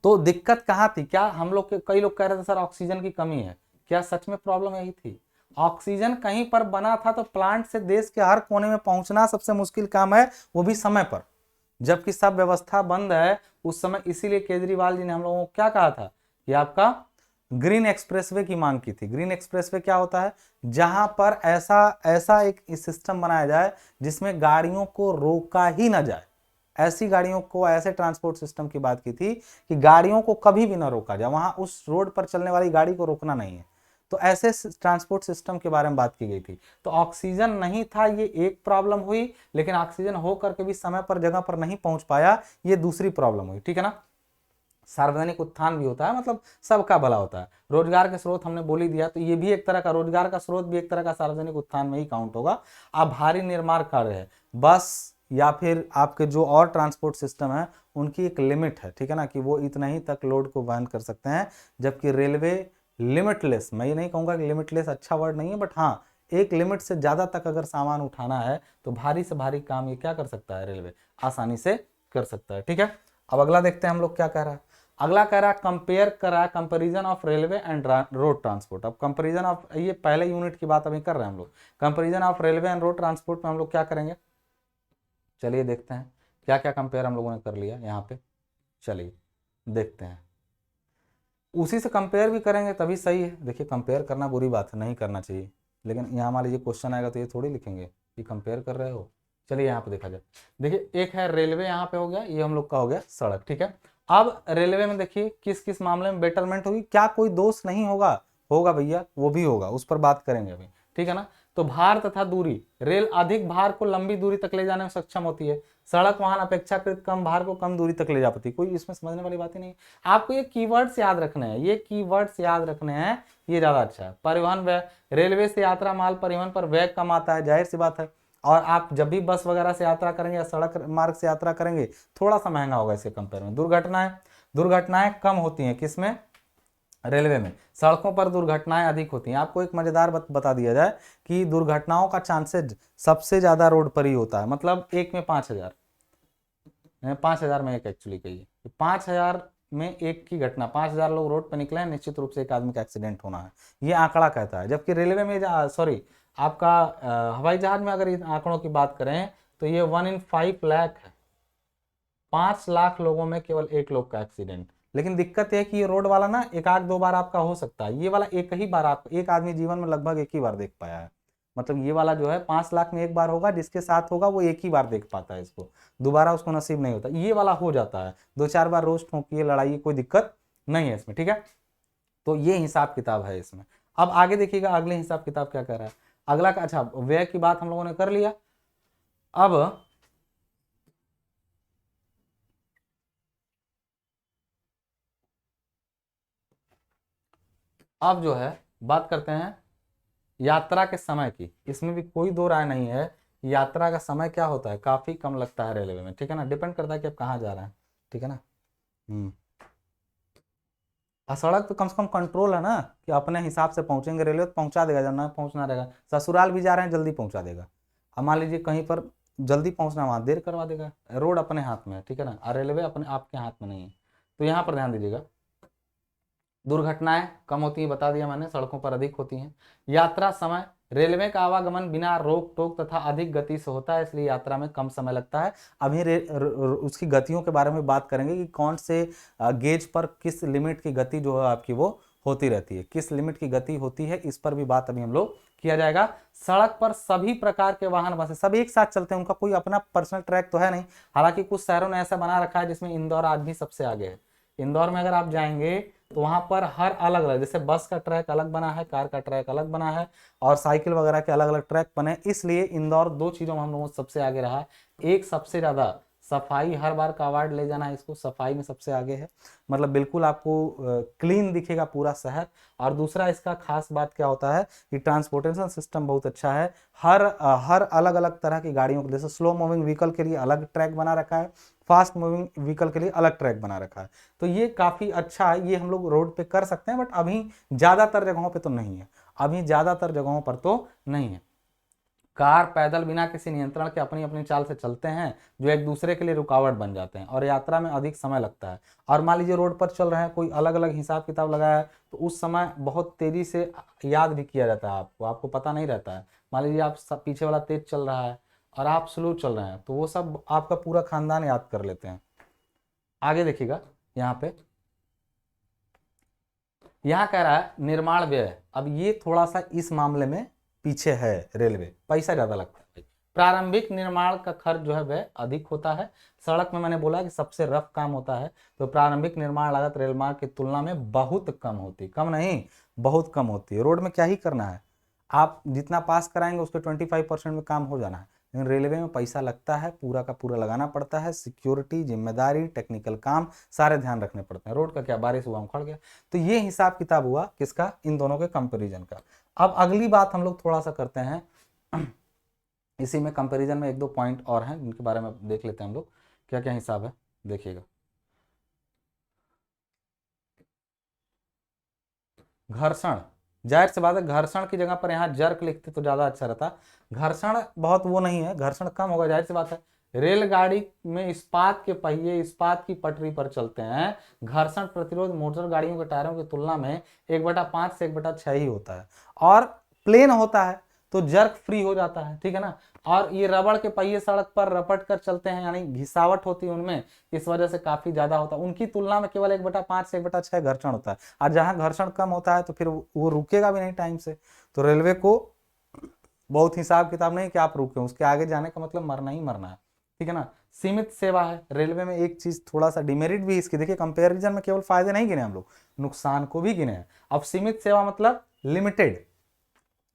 तो दिक्कत कहाँ थी, क्या हम लोग के कई लोग कह रहे थे सर ऑक्सीजन की कमी है, क्या सच में प्रॉब्लम यही थी। ऑक्सीजन कहीं पर बना था तो प्लांट से देश के हर कोने में पहुंचना सबसे मुश्किल काम है, वो भी समय पर, जबकि सब व्यवस्था बंद है उस समय। इसीलिए केजरीवाल जी ने हम लोगों को क्या कहा था कि आपका ग्रीन एक्सप्रेसवे की मांग की थी। ग्रीन एक्सप्रेसवे क्या होता है, जहां पर ऐसा ऐसा एक सिस्टम बनाया जाए जिसमें गाड़ियों को रोका ही ना जाए, ऐसी गाड़ियों को, ऐसे ट्रांसपोर्ट सिस्टम की बात की थी कि गाड़ियों को कभी भी ना रोका जाए, वहां उस रोड पर चलने वाली गाड़ी को रोकना नहीं है। तो ऐसे ट्रांसपोर्ट सिस्टम के बारे में बात की गई थी। तो ऑक्सीजन नहीं था, ये एक प्रॉब्लम हुई, लेकिन ऑक्सीजन हो करके भी समय पर जगह पर नहीं पहुंच पाया, ये दूसरी प्रॉब्लम हुई, ठीक है ना। सार्वजनिक उत्थान भी होता है, मतलब सबका भला होता है। रोजगार के स्रोत हमने बोल ही दिया, तो ये भी एक तरह का रोजगार का स्रोत भी एक तरह का सार्वजनिक उत्थान में ही काउंट होगा। अब भारी निर्माण कार्य है, बस या फिर आपके जो और ट्रांसपोर्ट सिस्टम है उनकी एक लिमिट है, ठीक है ना, कि वो इतना ही तक लोड को वहन कर सकते हैं, जबकि रेलवे लिमिटलेस, मैं ये नहीं कहूँगा कि लिमिटलेस अच्छा वर्ड नहीं है, बट हाँ एक लिमिट से ज़्यादा तक अगर सामान उठाना है तो भारी से भारी काम ये क्या कर सकता है, रेलवे आसानी से कर सकता है, ठीक है। अब अगला देखते हैं हम लोग क्या कह रहा है। अगला कह रहा है कंपेयर करा है comparison of railway and road transport. अब कंपेरिजन ऑफ, ये पहले यूनिट की बात अभी कर रहे हैं हम लोग, comparison of railway and road transport में हम लोग क्या करेंगे, चलिए देखते हैं क्या क्या कंपेयर हम लोगों ने कर लिया यहाँ पे, चलिए देखते हैं। उसी से कंपेयर भी करेंगे तभी सही है। देखिए कंपेयर करना बुरी बात है, नहीं करना चाहिए, लेकिन यहाँ मान लीजिए क्वेश्चन आएगा तो ये थोड़ी लिखेंगे कि कंपेयर कर रहे हो। चलिए यहाँ पे देखा जाए, देखिए एक है रेलवे, यहाँ पे हो गया, ये हम लोग का हो गया सड़क, ठीक है। अब रेलवे में देखिए किस किस मामले में बेटरमेंट होगी, क्या कोई दोष नहीं होगा, होगा भैया, वो भी होगा, उस पर बात करेंगे अभी, ठीक है ना। तो भार तथा दूरी, रेल अधिक भार को लंबी दूरी तक ले जाने में सक्षम होती है, सड़क वाहन अपेक्षाकृत कम भार को कम दूरी तक ले जा पाती है। कोई इसमें समझने वाली बात ही नहीं। आपको ये कीवर्ड्स याद रखने हैं, ये कीवर्ड्स याद रखने हैं, ये ज्यादा अच्छा है। परिवहन व्यय, रेलवे से यात्रा माल परिवहन पर व्यय कम आता है, जाहिर सी बात है। और आप जब भी बस वगैरह से यात्रा करेंगे या सड़क मार्ग से यात्रा करेंगे थोड़ा सा महंगा होगा इसके कंपेयर में। दुर्घटनाएं कम होती हैं किसमें, रेलवे में। सड़कों पर दुर्घटनाएं अधिक होती हैं। आपको एक मजेदार बता दिया जाए कि दुर्घटनाओं का चांसेज सबसे ज्यादा रोड पर ही होता है, मतलब एक में 5000, 5000 में एक एक्चुअली कहिए, 5000 में एक की घटना, 5000 लोग रोड पर निकले हैं, निश्चित रूप से एक आदमी का एक्सीडेंट होना है, ये आंकड़ा कहता है। जबकि रेलवे में सॉरी आपका हवाई जहाज में अगर इन आंकड़ों की बात करें तो ये 1 in 5 लाख है, 5 लाख लोगों में केवल एक लोग का एक्सीडेंट। लेकिन दिक्कत यह है कि ये रोड वाला ना एक आध दो बार आपका हो सकता है, ये वाला एक ही बार, आप एक आदमी जीवन में लगभग एक ही बार देख पाया है। मतलब ये वाला जो है 5 लाख में एक बार होगा, जिसके साथ होगा वो एक ही बार देख पाता है इसको, दोबारा उसको नसीब नहीं होता। ये वाला हो जाता है, 2-4 बार रोज ठोकिए, लड़ाई, कोई दिक्कत नहीं है इसमें, ठीक है। तो ये हिसाब किताब है इसमें। अब आगे देखिएगा अगले हिसाब किताब क्या कर रहा है अगला का। अच्छा व्यय की बात हम लोगों ने कर लिया। अब जो है बात करते हैं यात्रा के समय की। इसमें भी कोई दो राय नहीं है, यात्रा का समय क्या होता है, काफी कम लगता है रेलवे में, ठीक है ना। डिपेंड करता है कि आप कहाँ जा रहे हैं, ठीक है ना। सड़क तो कम से कम कंट्रोल है ना, कि अपने हिसाब से पहुंचेंगे, रेलवे तो पहुंचा देगा जब ना पहुंचना रहेगा। ससुराल भी जा रहे हैं जल्दी पहुंचा देगा। अब मान लीजिए कहीं पर जल्दी पहुंचना, वहां देर करवा देगा। रोड अपने हाथ में है, ठीक है ना, और रेलवे अपने आपके हाथ में नहीं है। तो यहाँ पर ध्यान दीजिएगा, दुर्घटनाएं कम होती है, बता दिया मैंने, सड़कों पर अधिक होती हैं। यात्रा समय, रेलवे का आवागमन बिना रोक टोक तथा अधिक गति से होता है, इसलिए यात्रा में कम समय लगता है। अभी उसकी गतियों के बारे में बात करेंगे कि कौन से गेज पर किस लिमिट की गति जो है आपकी वो होती रहती है, किस लिमिट की गति होती है, इस पर भी बात अभी हम लोग किया जाएगा। सड़क पर सभी प्रकार के वाहन बसें सब एक साथ चलते हैं, उनका कोई अपना पर्सनल ट्रैक तो है नहीं। हालांकि कुछ शहरों ने ऐसा बना रखा है, जिसमें इंदौर आज भी सबसे आगे है। इंदौर में अगर आप जाएंगे तो वहां पर हर अलग अलग, जैसे बस का ट्रैक अलग बना है, कार का ट्रैक अलग बना है, और साइकिल वगैरह के अलग अलग ट्रैक बने। इसलिए इंदौर दो चीजों में हम लोगों से सबसे आगे रहा है। एक, सबसे ज्यादा सफाई, हर बार का अवार्ड ले जाना है इसको, सफाई में सबसे आगे है, मतलब बिल्कुल आपको क्लीन दिखेगा पूरा शहर। और दूसरा इसका खास बात क्या होता है कि ट्रांसपोर्टेशन सिस्टम बहुत अच्छा है। हर अलग अलग तरह की गाड़ियों के, जैसे स्लो मूविंग व्हीकल के लिए अलग ट्रैक बना रखा है, फास्ट मूविंग व्हीकल के लिए अलग ट्रैक बना रखा है। तो ये काफी अच्छा है, ये हम लोग रोड पे कर सकते हैं, बट अभी ज्यादातर जगहों पे तो नहीं है, अभी ज्यादातर जगहों पर तो नहीं है। कार पैदल बिना किसी नियंत्रण के अपनी अपनी चाल से चलते हैं, जो एक दूसरे के लिए रुकावट बन जाते हैं, और यात्रा में अधिक समय लगता है। और मान लीजिए रोड पर चल रहे हैं, कोई अलग अलग हिसाब किताब लगाया है, तो उस समय बहुत तेजी से याद भी किया जाता है आपको, आपको पता नहीं रहता है। मान लीजिए आप पीछे वाला तेज चल रहा है और आप स्लो चल रहे हैं, तो वो सब आपका पूरा खानदान याद कर लेते हैं। आगे देखिएगा यहाँ पे, यहाँ कह रहा है निर्माण व्यय। अब ये थोड़ा सा इस मामले में पीछे है रेलवे, पैसा ज्यादा लगता है। प्रारंभिक निर्माण का खर्च जो है वह अधिक होता है। सड़क में मैंने बोला कि सबसे रफ काम होता है, तो प्रारंभिक निर्माण लागत रेल मार्ग की तुलना में बहुत कम होती, कम नहीं बहुत कम होती है। रोड में क्या ही करना है, आप जितना पास कराएंगे उसके 25% में काम हो जाना है। लेकिन रेलवे में पैसा लगता है, पूरा का पूरा लगाना पड़ता है, सिक्योरिटी, जिम्मेदारी, टेक्निकल काम सारे ध्यान रखने पड़ते हैं। रोड का क्या, बारिश हुआ उखड़ गया। तो ये हिसाब किताब हुआ किसका, इन दोनों के कंपैरिजन का। अब अगली बात हम लोग थोड़ा सा करते हैं, इसी में कंपैरिजन में एक दो पॉइंट और हैं जिनके बारे में देख लेते हैं हम लोग क्या क्या हिसाब है। देखिएगा, घर्षण, जाहिर सी बात है घर्षण की जगह पर यहाँ जर्क लिखते तो ज्यादा अच्छा रहता। घर्षण बहुत वो नहीं है, घर्षण कम होगा, जाहिर सी बात है रेलगाड़ी में इस्पात के पहिए इस्पात की पटरी पर चलते हैं, घर्षण प्रतिरोध मोटर गाड़ियों के टायरों की तुलना में 1/5 से 1/6 ही होता है, और प्लेन होता है तो जर्क फ्री हो जाता है, ठीक है ना। और ये रबड़ के पहिए सड़क पर रपट कर चलते हैं, यानी घिसावट होती है उनमें, इस वजह से काफी ज्यादा होता है, उनकी तुलना में केवल 1/5 से 1/6 घर्षण होता है। और जहां घर्षण कम होता है तो फिर वो रुकेगा भी नहीं टाइम से। तो रेलवे को बहुत हिसाब किताब नहीं कि आप रुके, उसके आगे जाने का मतलब मरना ही मरना है, ठीक है ना। सीमित सेवा है रेलवे में, एक चीज थोड़ा सा डिमेरिट भी इसकी, देखिए कंपेरिजन में केवल फायदे नहीं गिने हम लोग, नुकसान को भी गिने हैं। अब सीमित सेवा मतलब लिमिटेड,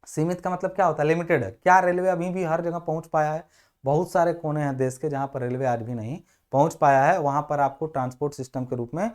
सीमित का मतलब क्या होता है, लिमिटेड है। क्या रेलवे अभी भी हर जगह पहुंच पाया है? बहुत सारे कोने हैं देश के जहां पर रेलवे आज भी नहीं पहुंच पाया है, वहां पर आपको ट्रांसपोर्ट सिस्टम के रूप में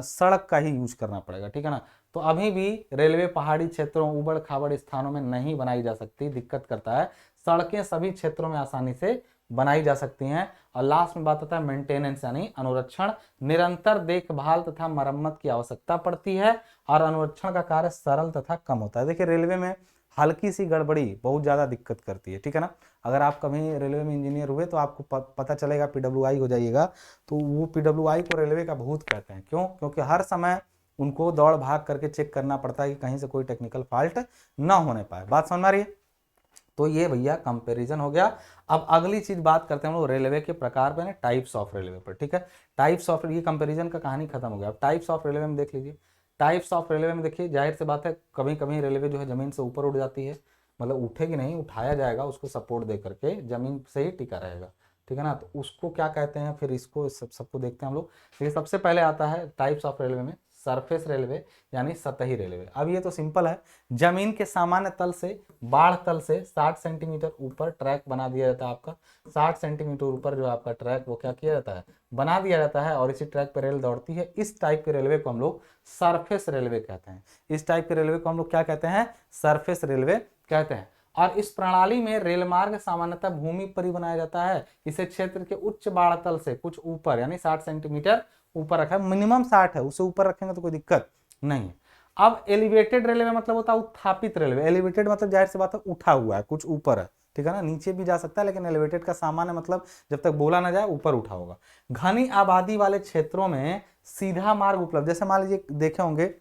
सड़क का ही यूज करना पड़ेगा, ठीक है ना। तो अभी भी रेलवे पहाड़ी क्षेत्रों उबड़ खाबड़ स्थानों में नहीं बनाई जा सकती, दिक्कत करता है। सड़कें सभी क्षेत्रों में आसानी से बनाई जा सकती हैं। और लास्ट में बात आता है मेंटेनेंस यानी अनुरक्षण, निरंतर देखभाल तथा मरम्मत की आवश्यकता पड़ती है, और अनुरक्षण का कार्य सरल तथा कम होता है। देखिए रेलवे में हल्की सी गड़बड़ी बहुत ज़्यादा दिक्कत करती है, ठीक है ना। अगर आप कभी रेलवे में इंजीनियर हुए तो आपको पता चलेगा, PWI हो जाइएगा तो वो PWI को रेलवे का भूत कहते हैं। क्यों? क्योंकि हर समय उनको दौड़ भाग करके चेक करना पड़ता है कि कहीं से कोई टेक्निकल फॉल्ट ना होने पाए। बात समझ में आ रही है? तो ये भैया कंपैरिजन हो गया। अब अगली चीज बात करते हैं हम लोग रेलवे के प्रकार पे, टाइप्स ऑफ रेलवे पर, ठीक है। टाइप्स ऑफ, ये कंपैरिजन का कहानी खत्म हो गया। अब टाइप्स ऑफ रेलवे में देख लीजिए। टाइप्स ऑफ रेलवे में देखिए, जाहिर सी बात है कभी कभी रेलवे जो है जमीन से ऊपर उड़ जाती है, मतलब उठेगी नहीं, उठाया जाएगा उसको सपोर्ट दे करके, जमीन से ही टिका रहेगा, ठीक है ना। तो उसको क्या कहते हैं, फिर इसको सबको देखते हैं हम लोग। देखिए सबसे पहले आता है टाइप्स ऑफ रेलवे में सरफेस रेलवे यानी सतही रेलवे। अब ये तो सिंपल है, जमीन के सामान्य तल से बाढ़ तल से 60 सेंटीमीटर ऊपर ट्रैक बना दिया जाता है आपका। 60 सेंटीमीटर ऊपर जो आपका ट्रैक वो क्या किया जाता है, बना दिया जाता है, और इसी ट्रैक पर रेल दौड़ती है। इस टाइप के रेलवे को हम लोग सरफेस रेलवे कहते हैं। इस टाइप के रेलवे को हम लोग क्या कहते हैं, सरफेस रेलवे कहते हैं। और इस प्रणाली में रेल मार्ग सामान्यतः भूमि पर ही बनाया जाता है। इसे क्षेत्र के उच्च बाढ़ तल से कुछ ऊपर यानी 60 सेंटीमीटर ऊपर रखा है, मिनिमम 60 है, उससे ऊपर रखेंगे तो कोई दिक्कत नहीं है। अब एलिवेटेड रेलवे मतलब होता है उत्थापित रेलवे। एलिवेटेड मतलब जाहिर सी बात है उठा हुआ है, कुछ ऊपर है, ठीक है ना, नीचे भी जा सकता है, लेकिन एलिवेटेड का सामान्य मतलब जब तक बोला ना जाए ऊपर उठा होगा। घनी आबादी वाले क्षेत्रों में सीधा मार्ग उपलब्ध, जैसे मान लीजिए देखे होंगे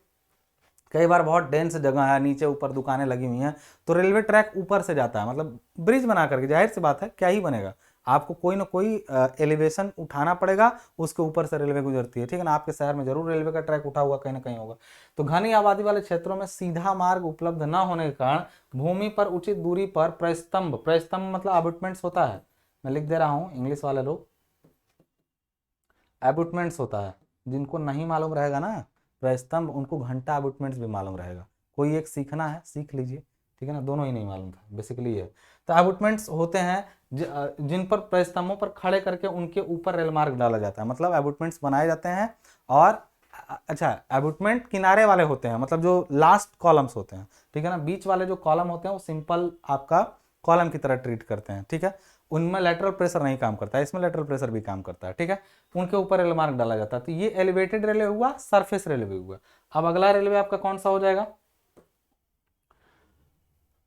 कई बार बहुत डेंस जगह है, नीचे ऊपर दुकानें लगी हुई हैं, तो रेलवे ट्रैक ऊपर से जाता है, मतलब ब्रिज बना करके, जाहिर सी बात है क्या ही बनेगा, आपको कोई ना कोई एलिवेशन उठाना पड़ेगा, उसके ऊपर से रेलवे गुजरती है, ठीक है ना। आपके शहर में जरूर रेलवे का ट्रैक उठा हुआ कहीं ना कहीं होगा। तो घनी आबादी वाले क्षेत्रों में सीधा मार्ग उपलब्ध न होने के कारण भूमि पर उचित दूरी पर प्रस्तंभ, प्रस्तंभ मतलब अबुटमेंट्स होता है, मैं लिख दे रहा हूं इंग्लिश वाले लोग, एबुटमेंट्स होता है। जिनको नहीं मालूम रहेगा ना प्रस्तंभ, उनको घंटा एबुटमेंट्स भी मालूम रहेगा। कोई एक सीखना है सीख लीजिए, ठीक है ना, दोनों ही नहीं मालूम था बेसिकली ये। तो एबुटमेंट्स होते हैं जिन पर प्रस्तंभों पर खड़े करके उनके ऊपर रेल मार्ग डाला जाता है, मतलब एबुटमेंट्स बनाए जाते हैं। और अच्छा, एबुटमेंट किनारे वाले होते हैं, मतलब जो लास्ट कॉलम्स होते हैं, ठीक है ना, बीच वाले जो कॉलम होते हैं वो सिंपल आपका कॉलम की तरह ट्रीट करते हैं, ठीक है। उनमें लेटरल प्रेशर नहीं काम करता है, इसमें लेटरल प्रेशर भी काम करता है, ठीक है। उनके ऊपर रेल मार्ग डाला जाता है। तो ये एलिवेटेड रेलवे हुआ, सरफेस रेलवे हुआ। अब अगला रेलवे आपका कौन सा हो जाएगा,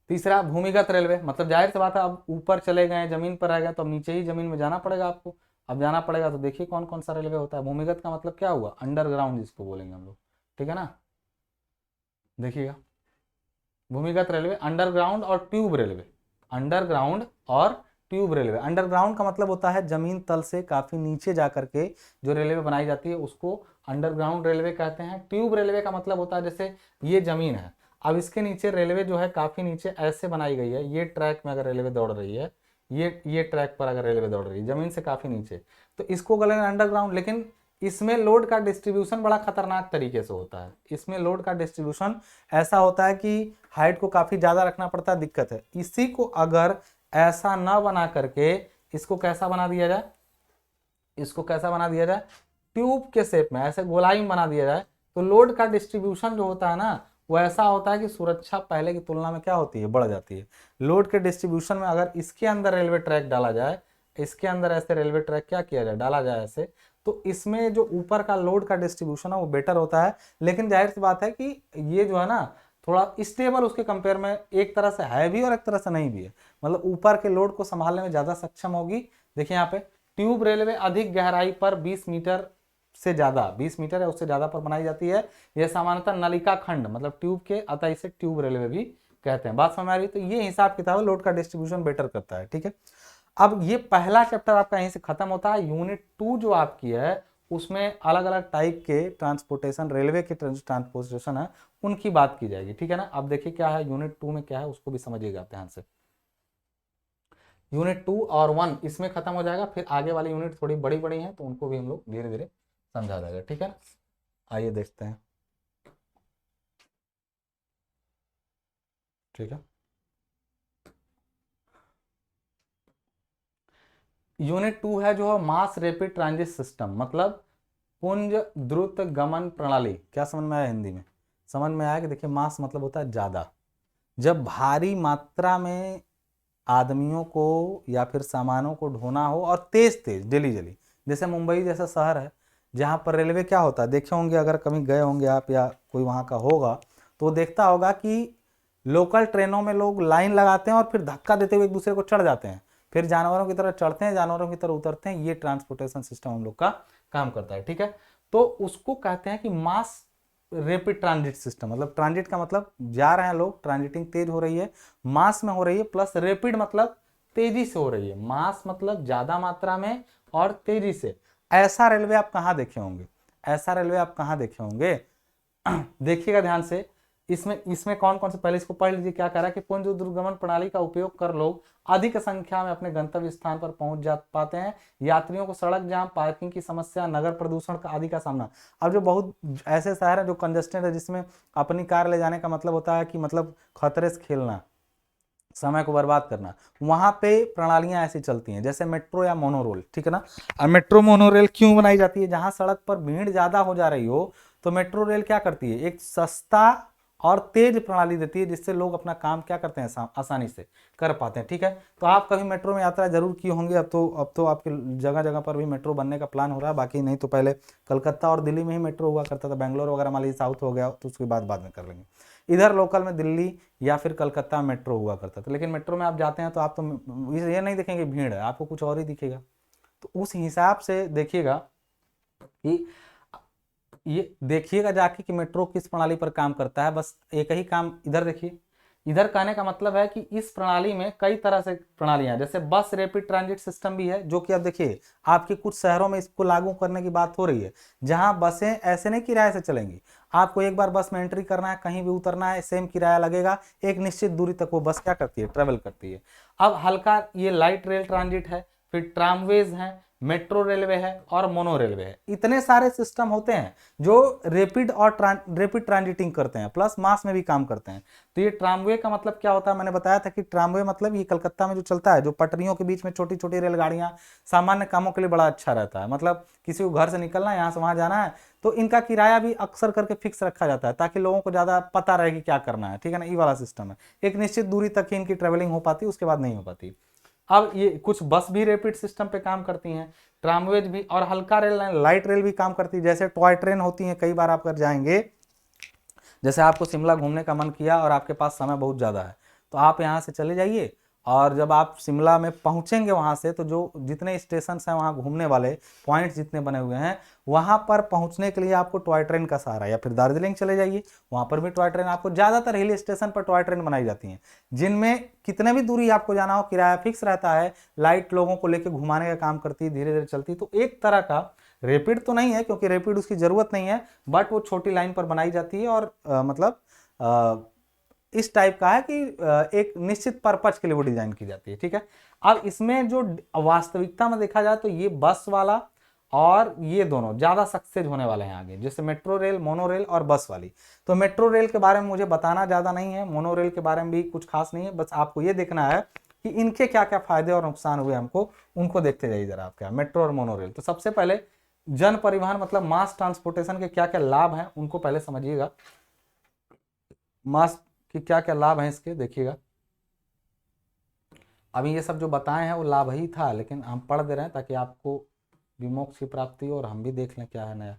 तीसरा भूमिगत रेलवे। मतलब जाहिर सी बात है अब ऊपर चले गए, जमीन पर रह गए, तो अब नीचे ही जमीन में जाना पड़ेगा आपको। अब जाना पड़ेगा तो देखिए कौन कौन सा रेलवे होता है। भूमिगत का मतलब क्या हुआ, अंडरग्राउंड जिसको बोलेंगे हम लोग, ठीक है ना। देखिएगा भूमिगत रेलवे, अंडरग्राउंड और ट्यूब रेलवे, अंडरग्राउंड और ट्यूब रेलवे। अंडरग्राउंड का मतलब होता है जमीन तल से काफी नीचे जाकर के जो रेलवे बनाई जाती है उसको अंडरग्राउंड रेलवे कहते हैं। ट्यूब रेलवे का मतलब होता है जैसे ये जमीन है, अब इसके नीचे रेलवे जो है काफी नीचे ऐसे बनाई गई है, ये ट्रैक में अगर रेलवे दौड़ रही है, ये ट्रैक पर अगर रेलवे दौड़ रही है जमीन से काफी नीचे, तो इसको बोलेंगे अंडरग्राउंड। लेकिन इसमें लोड का डिस्ट्रीब्यूशन बड़ा खतरनाक तरीके से होता है। इसमें लोड का डिस्ट्रीब्यूशन ऐसा होता है कि हाइट को काफी ज्यादा रखना पड़ता है, दिक्कत है। इसी को अगर ऐसा ना बना करके इसको कैसा बना दिया जाए, इसको कैसा बना दिया जाए, ट्यूब के शेप में ऐसे गोलाई में बना दिया जाए, तो लोड का डिस्ट्रीब्यूशन जो होता है ना वो ऐसा होता है कि सुरक्षा पहले की तुलना में क्या होती है, बढ़ जाती है। लोड के डिस्ट्रीब्यूशन में अगर इसके अंदर रेलवे ट्रैक डाला जाए, इसके अंदर ऐसे रेलवे ट्रैक क्या किया जाए, डाला जाए ऐसे, तो इसमें जो ऊपर का लोड का डिस्ट्रीब्यूशन है वो बेटर होता है, लेकिन जाहिर सी बात है कि ये जो है ना थोड़ा स्टेबल उसके कंपेयर में एक तरह से है भी और एक तरह से नहीं भी है, मतलब ऊपर के लोड को संभालने में ज्यादा सक्षम होगी। देखिए यहाँ पे ट्यूब रेलवे अधिक गहराई पर 20 मीटर से ज्यादा, 20 मीटर या उससे ज्यादा पर बनाई जाती है। यह सामान्यतः नलिका खंड मतलब ट्यूब के, अतः इसे ट्यूब रेलवे भी कहते हैं। बात समझ में आ रही है? तो ये हिसाब किताब लोड का डिस्ट्रीब्यूशन बेटर करता है, ठीक है। अब ये पहला चैप्टर आपका यहीं से खत्म होता है। यूनिट 2 जो आपकी है उसमें अलग अलग टाइप के ट्रांसपोर्टेशन, रेलवे के ट्रांसपोर्टेशन है उनकी बात की जाएगी, ठीक है ना। अब देखिए क्या है यूनिट 2 में क्या है उसको भी समझिएगा ध्यान से। यूनिट 2 और 1 इसमें खत्म हो जाएगा, फिर आगे वाली यूनिट थोड़ी बड़ी बड़ी हैं तो उनको भी हम लोग धीरे धीरे समझा जाएगा, ठीक है ना। आइए देखते हैं, ठीक है। यूनिट 2 है जो है मास रैपिड ट्रांजिट सिस्टम, मतलब पुंज द्रुत गमन प्रणाली। क्या समझ में आया हिंदी में? समझ में आया कि देखिए मास मतलब होता है ज्यादा, जब भारी मात्रा में आदमियों को या फिर सामानों को ढोना हो और तेज तेज डेली डेली, जैसे मुंबई जैसा शहर है जहाँ पर रेलवे क्या होता है, देखे होंगे अगर कभी गए होंगे आप या कोई वहाँ का होगा तो देखता होगा कि लोकल ट्रेनों में लोग लाइन लगाते हैं और फिर धक्का देते हुए एक दूसरे को चढ़ जाते हैं, फिर जानवरों की तरह चढ़ते हैं, जानवरों की तरह उतरते हैं। ये ट्रांसपोर्टेशन सिस्टम हम लोग का काम करता है, ठीक है। तो उसको कहते हैं कि मास रेपिड ट्रांजिट सिस्टम, मतलब ट्रांजिट का मतलब जा रहे हैं लोग, ट्रांजिटिंग तेज हो रही है, मास में हो रही है, प्लस रेपिड मतलब तेजी से हो रही है। मास मतलब ज्यादा मात्रा में और तेजी से। ऐसा रेलवे आप कहाँ देखे होंगे? ऐसा रेलवे आप कहाँ देखे होंगे? देखिएगा ध्यान से, इसमें इसमें कौन कौन से, पहले इसको पढ़ लीजिए क्या कह रहा है कि पुंज दुर्गमन प्रणाली का उपयोग कर लोग अधिक संख्या में अपने गंतव्य स्थान पर पहुंच जा पाते हैं। यात्रियों को सड़क जाम, पार्किंग की समस्या, नगर प्रदूषण का आदि का सामना। अब जो बहुत ऐसे शहर है जो कंजेस्टेड है, जिसमें अपनी कार ले जाने का मतलब होता है कि मतलब खतरे से खेलना, समय को बर्बाद करना, वहां पे प्रणालियां ऐसी चलती हैं जैसे मेट्रो या मोनोरेल, ठीक है ना। अब मेट्रो मोनोरेल क्यों बनाई जाती है? जहां सड़क पर भीड़ ज्यादा हो जा रही हो तो मेट्रो रेल क्या करती है, एक सस्ता और तेज प्रणाली देती है जिससे लोग अपना काम क्या करते हैं, आसानी से कर पाते हैं, ठीक है। तो आप कभी मेट्रो में यात्रा जरूर किए होंगे, अब तो आपके जगह जगह पर भी मेट्रो बनने का प्लान हो रहा है, बाकी नहीं तो पहले कलकत्ता और दिल्ली में ही मेट्रो हुआ करता था, बेंगलोर वगैरह मान लीजिए साउथ हो गया तो उसकी बात बाद में कर लेंगे। इधर लोकल में दिल्ली या फिर कलकत्ता में मेट्रो हुआ करता था, लेकिन मेट्रो में आप जाते हैं तो आप तो ये नहीं देखेंगे भीड़ है, आपको कुछ और ही दिखेगा। तो उस हिसाब से देखिएगा कि ये देखिएगा जाके कि मेट्रो किस प्रणाली पर काम करता है। बस एक ही काम इधर देखिए, इधर कहने का मतलब है कि इस प्रणाली में कई तरह से प्रणालियां हैं, जैसे बस रैपिड ट्रांजिट सिस्टम भी है, जो कि अब देखिए आपके कुछ शहरों में इसको लागू करने की बात हो रही है, जहां बसें ऐसे नहीं किराए से चलेंगी, आपको एक बार बस में एंट्री करना है, कहीं भी उतरना है, सेम किराया लगेगा, एक निश्चित दूरी तक वो बस क्या करती है, ट्रेवल करती है। अब हल्का ये लाइट रेल ट्रांजिट है, फिर ट्रामवेज है, मेट्रो रेलवे है और मोनो रेलवे है। इतने सारे सिस्टम होते हैं जो रेपिड और रेपिड ट्रांजिटिंग करते हैं, प्लस मास में भी काम करते हैं। तो ये ट्रामवे का मतलब क्या होता है, मैंने बताया था कि ट्रामवे मतलब ये कलकत्ता में जो चलता है, जो पटरियों के बीच में छोटी छोटी रेलगाड़ियां, सामान्य कामों के लिए बड़ा अच्छा रहता है। मतलब किसी को घर से निकलना है, यहाँ से वहां जाना है, तो इनका किराया भी अक्सर करके फिक्स रखा जाता है ताकि लोगों को ज्यादा पता रहे कि क्या करना है, ठीक है ना। ये वाला सिस्टम है, एक निश्चित दूरी तक ही इनकी ट्रेवलिंग हो पाती है, उसके बाद नहीं हो पाती। अब ये कुछ बस भी रैपिड सिस्टम पे काम करती हैं, ट्रामवेज भी, और हल्का रेल लाइट रेल भी काम करती है, जैसे टॉय ट्रेन होती है। कई बार आप अगर जाएंगे, जैसे आपको शिमला घूमने का मन किया और आपके पास समय बहुत ज़्यादा है, तो आप यहाँ से चले जाइए, और जब आप शिमला में पहुँचेंगे वहाँ से, तो जो जितने स्टेशन हैं वहाँ घूमने वाले पॉइंट्स जितने बने हुए हैं, वहाँ पर पहुँचने के लिए आपको टॉय ट्रेन का सहारा, या फिर दार्जिलिंग चले जाइए, वहाँ पर भी टॉय ट्रेन आपको, ज़्यादातर hill station per toy train बनाई जाती हैं, जिनमें कितने भी दूरी आपको जाना हो किराया फिक्स रहता है, लाइट लोगों को लेकर घुमाने का काम करती है, धीरे धीरे चलती है। तो एक तरह का रैपिड तो नहीं है क्योंकि रैपिड उसकी जरूरत नहीं है, बट वो छोटी लाइन पर बनाई जाती है, और मतलब इस टाइप का है कि एक निश्चित पर्पज के लिए वो डिजाइन की जाती है, ठीक है। अब इसमें जो वास्तविकता में देखा जाए तो ये बस वाला और ये दोनों ज्यादा सक्सेस होने वाले हैं आगे, जैसे मेट्रो रेल, मोनो रेल और बस वाली। तो मेट्रो रेल के बारे में मुझे बताना ज्यादा नहीं है, मोनो रेल के बारे में भी कुछ खास नहीं है, बस आपको ये देखना है कि इनके क्या क्या फायदे और नुकसान हुए हमको, उनको देखते जाइए जरा आप, क्या मेट्रो और मोनो रेल। तो सबसे पहले जन परिवहन मतलब मास ट्रांसपोर्टेशन के क्या क्या लाभ हैं उनको पहले समझिएगा। मास कि क्या क्या लाभ हैं इसके, देखिएगा। अभी ये सब जो बताए हैं वो लाभ ही था, लेकिन हम पढ़ दे रहे हैं ताकि आपको विमोक्ष की प्राप्ति, और हम भी देख लें क्या है नया।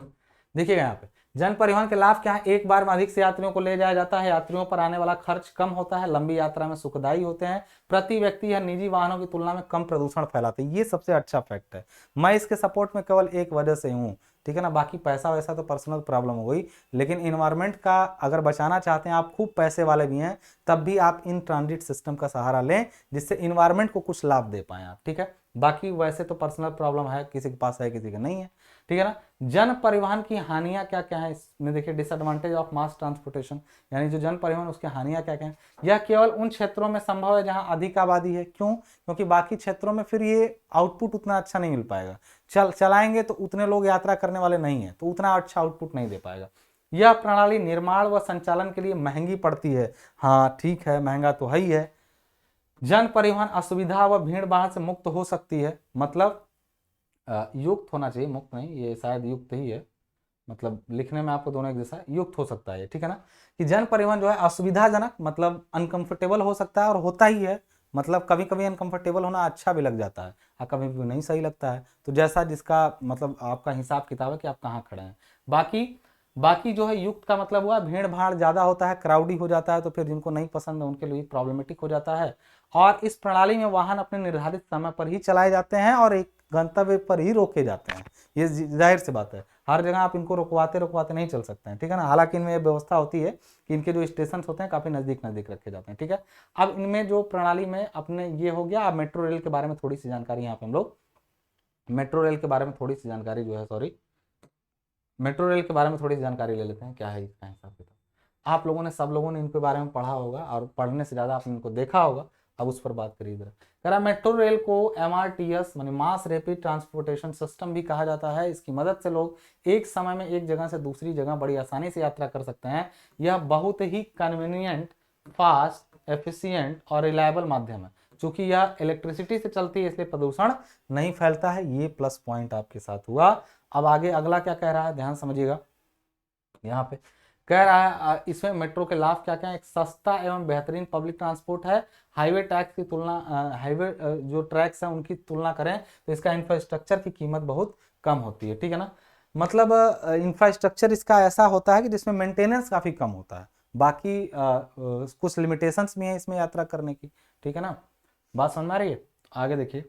देखिएगा यहाँ पे जन परिवहन के लाभ क्या है, एक बार में अधिक से यात्रियों को ले जाया जाता है, यात्रियों पर आने वाला खर्च कम होता है, लंबी यात्रा में सुखदायी होते हैं, प्रति व्यक्ति या निजी वाहनों की तुलना में कम प्रदूषण फैलाते हैं। ये सबसे अच्छा फैक्ट है। मैं इसके सपोर्ट में केवल एक वजह से हूँ, ठीक है ना, बाकी पैसा वैसा तो पर्सनल प्रॉब्लम हो गई, लेकिन इन्वायरमेंट का अगर बचाना चाहते हैं, आप खूब पैसे वाले भी हैं, तब भी आप इन ट्रांजिट सिस्टम का सहारा लें जिससे इन्वायरमेंट को कुछ लाभ दे पाए आप, ठीक है। बाकी वैसे तो पर्सनल प्रॉब्लम है, किसी के पास है किसी का नहीं है, ठीक है ना। जन परिवहन की हानियां क्या क्या है इसमें देखिए, डिसएडवांटेज ऑफ मास ट्रांसपोर्टेशन, यानी जो जन परिवहन उसकी हानियां क्या क्या है। यह केवल उन क्षेत्रों में संभव है जहां अधिक आबादी है। क्यों? क्योंकि बाकी क्षेत्रों में फिर ये आउटपुट उतना अच्छा नहीं मिल पाएगा, चलाएंगे तो उतने लोग यात्रा करने वाले नहीं है, तो उतना अच्छा आउटपुट नहीं दे पाएगा। यह प्रणाली निर्माण व संचालन के लिए महंगी पड़ती है। हाँ ठीक है, महंगा तो है ही है। जन परिवहन असुविधा व भीड़ भाड़ से मुक्त हो सकती है, मतलब युक्त होना चाहिए, मुक्त नहीं, ये शायद युक्त ही है, मतलब लिखने में आपको दोनों एक जैसा युक्त हो सकता है, ठीक है ना। कि जन परिवहन जो है असुविधाजनक, मतलब अनकंफर्टेबल हो सकता है, और होता ही है, मतलब कभी कभी अनकंफर्टेबल होना अच्छा भी लग जाता है और कभी कभी नहीं सही लगता है, तो जैसा जिसका मतलब आपका हिसाब किताब है कि आप कहाँ खड़े हैं। बाकी बाकी जो है युक्त का मतलब हुआ भीड़ भाड़ ज़्यादा होता है, क्राउडी हो जाता है, तो फिर जिनको नहीं पसंद है उनके लिए प्रॉब्लमेटिक हो जाता है। और इस प्रणाली में वाहन अपने निर्धारित समय पर ही चलाए जाते हैं और एक गंतव्य पर ही रोके जाते हैं। ये जाहिर सी बात है, हर जगह आप इनको रुकवाते रुकवाते नहीं चल सकते हैं, ठीक है ना। हालांकि इनमें व्यवस्था होती है कि इनके जो स्टेशन होते हैं काफ़ी नज़दीक नज़दीक रखे जाते हैं, ठीक है। अब इनमें जो प्रणाली में अपने ये हो गया। अब मेट्रो रेल के बारे में थोड़ी सी जानकारी यहाँ पे हम लोग मेट्रो रेल के बारे में थोड़ी सी जानकारी जो है, सॉरी, मेट्रो रेल के बारे में थोड़ी सी जानकारी ले लेते हैं, क्या है इसका हिसाब किताब। आप लोगों ने, सब लोगों ने इनके बारे में पढ़ा होगा, और पढ़ने से ज़्यादा आपने इनको देखा होगा। अब उस पर बात करिए इधर। कह रहा मेट्रो रेल को MRTS मानी मास रैपिड ट्रांसपोर्टेशन सिस्टम भी कहा जाता है। इसकी मदद से लोग एक समय में एक जगह से दूसरी जगह बड़ी आसानी से यात्रा कर सकते हैं। यह बहुत ही कन्वीनियंट, फास्ट, एफिशिएंट और रिलायबल माध्यम है। चूंकि यह इलेक्ट्रिसिटी से चलती है इसलिए प्रदूषण नहीं फैलता है। ये प्लस पॉइंट आपके साथ हुआ। अब आगे अगला क्या कह रहा है, ध्यान समझिएगा। यहाँ पे कह रहा है इसमें मेट्रो के लाभ क्या क्या है। एक सस्ता एवं बेहतरीन पब्लिक ट्रांसपोर्ट है। हाईवे टैक्स की तुलना, हाईवे जो ट्रैक्स हैं उनकी तुलना करें तो इसका इंफ्रास्ट्रक्चर की कीमत बहुत कम होती है, ठीक है ना। मतलब इंफ्रास्ट्रक्चर इसका ऐसा होता है कि जिसमें मेंटेनेंस काफ़ी कम होता है। बाकी कुछ लिमिटेशंस भी हैं इसमें यात्रा करने की, ठीक है ना। बात समझ में आ रही है? आगे देखिए।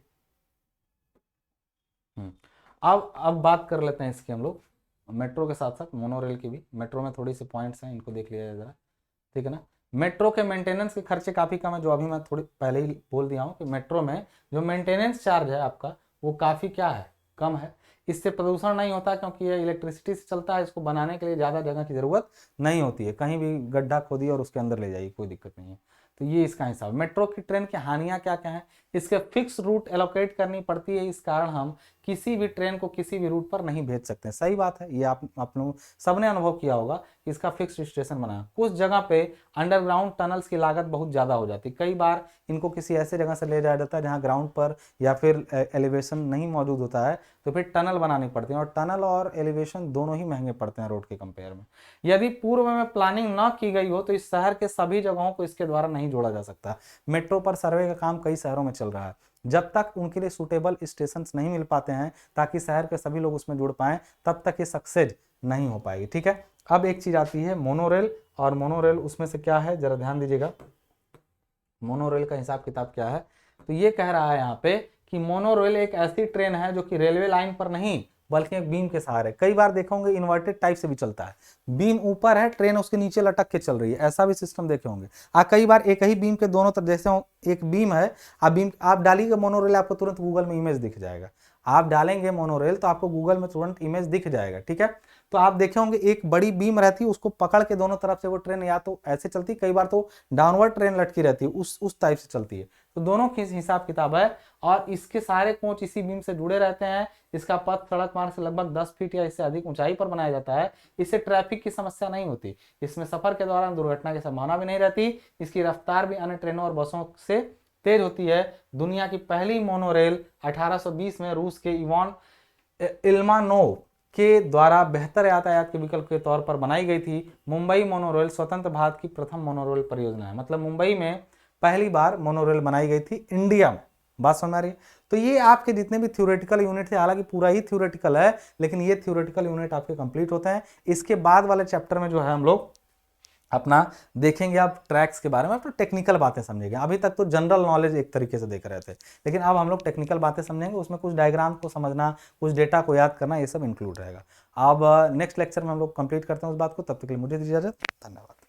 अब बात कर लेते हैं इसके हम लोग, मेट्रो के साथ साथ मोनो रेल की भी। मेट्रो में थोड़ी सी पॉइंट्स हैं, इनको देख लिया जाए जरा, ठीक है ना। मेट्रो के मेंटेनेंस के खर्चे काफ़ी कम है, जो अभी मैं थोड़ी पहले ही बोल दिया हूँ कि मेट्रो में जो मेंटेनेंस चार्ज है आपका वो काफ़ी क्या है, कम है। इससे प्रदूषण नहीं होता क्योंकि ये इलेक्ट्रिसिटी से चलता है। इसको बनाने के लिए ज़्यादा जगह की ज़रूरत नहीं होती है, कहीं भी गड्ढा खोदिए और उसके अंदर ले जाइए, कोई दिक्कत नहीं है। तो ये इसका हिसाब। मेट्रो की ट्रेन की हानियाँ क्या क्या हैं। इसके फिक्स रूट एलोकेट करनी पड़ती है, इस कारण हम किसी भी ट्रेन को किसी भी रूट पर नहीं भेज सकते। सही बात है, ये आप लोग सबने अनुभव किया होगा कि इसका फिक्स स्टेशन बना। कुछ जगह पे अंडरग्राउंड टनल्स की लागत बहुत ज़्यादा हो जाती है। कई बार इनको किसी ऐसे जगह से ले जाया जाता है जहाँ ग्राउंड पर या फिर एलिवेशन नहीं मौजूद होता है, तो फिर टनल बनानी पड़ती है, और टनल और एलिवेशन दोनों ही महंगे पड़ते हैं रोड के कंपेयर में। यदि पूर्व में प्लानिंग न की गई हो तो इस शहर के सभी जगहों को इसके द्वारा नहीं जोड़ा जा सकता। मेट्रो पर सर्वे का काम कई शहरों में चल रहा है। जब तक उनके लिए सूटेबल स्टेशन नहीं मिल पाते हैं ताकि शहर के सभी लोग उसमें जुड़ पाएं, तब तक ये सक्सेस नहीं हो पाएगी, ठीक है। अब एक चीज आती है मोनोरेल, और मोनोरेल उसमें से क्या है जरा ध्यान दीजिएगा। मोनोरेल का हिसाब किताब क्या है, तो ये कह रहा है यहाँ पे कि मोनोरेल एक ऐसी ट्रेन है जो कि रेलवे लाइन पर नहीं बल्कि एक बीम के सहारे, कई बार देखे होंगे इन्वर्टेड टाइप से भी चलता है। बीम ऊपर है, ट्रेन उसके नीचे लटक के चल रही है, ऐसा भी सिस्टम देखे होंगे। कई बार एक ही बीम के दोनों तरफ, जैसे एक बीम है, बीम आप डालिएगा मोनोरेल, आपको तुरंत गूगल में इमेज दिख जाएगा। आप डालेंगे मोनोरेल तो आपको गूगल में तुरंत इमेज दिख जाएगा, ठीक है। तो आप देखे होंगे एक बड़ी बीम रहती है, उसको पकड़ के दोनों तरफ से वो ट्रेन या तो ऐसे चलती है, कई बार तो डाउनवर्ड ट्रेन लटकी रहती है, उस टाइप से चलती है। तो दोनों की हिसाब किताब है, और इसके सारे कोच इसी बीम से जुड़े रहते हैं। इसका पथ सड़क मार्ग से लगभग 10 फीट या इससे अधिक ऊंचाई पर बनाया जाता है। इससे ट्रैफिक की समस्या नहीं होती। इसमें सफर के दौरान दुर्घटना की संभावना भी नहीं रहती। इसकी रफ्तार भी अन्य ट्रेनों और बसों से तेज होती है। दुनिया की पहली मोनोरेल 1820 में रूस के इवान इल्मानोव के द्वारा बेहतर यातायात के विकल्प के तौर पर बनाई गई थी। मुंबई मोनोरेल स्वतंत्र भारत की प्रथम मोनोरेल परियोजना है। मतलब मुंबई में पहली बार मोनोरेल बनाई गई थी इंडिया में, बात समझ आ रही है? तो ये आपके जितने भी थ्योरेटिकल यूनिट थे, हालांकि पूरा ही थ्योरेटिकल है, लेकिन ये थ्योरेटिकल यूनिट आपके कंप्लीट होते हैं। इसके बाद वाले चैप्टर में जो है हम लोग अपना देखेंगे आप ट्रैक्स के बारे में, तो टेक्निकल बातें समझेंगे। अभी तक तो जनरल नॉलेज एक तरीके से देख रहे थे, लेकिन अब हम लोग टेक्निकल बातें समझेंगे, उसमें कुछ डायग्राम को समझना, कुछ डेटा को याद करना, ये सब इंक्लूड रहेगा। अब नेक्स्ट लेक्चर में हम लोग कंप्लीट करते हैं उस बात को। तब तक के लिए मुझे दीजिए इजाजत। धन्यवाद।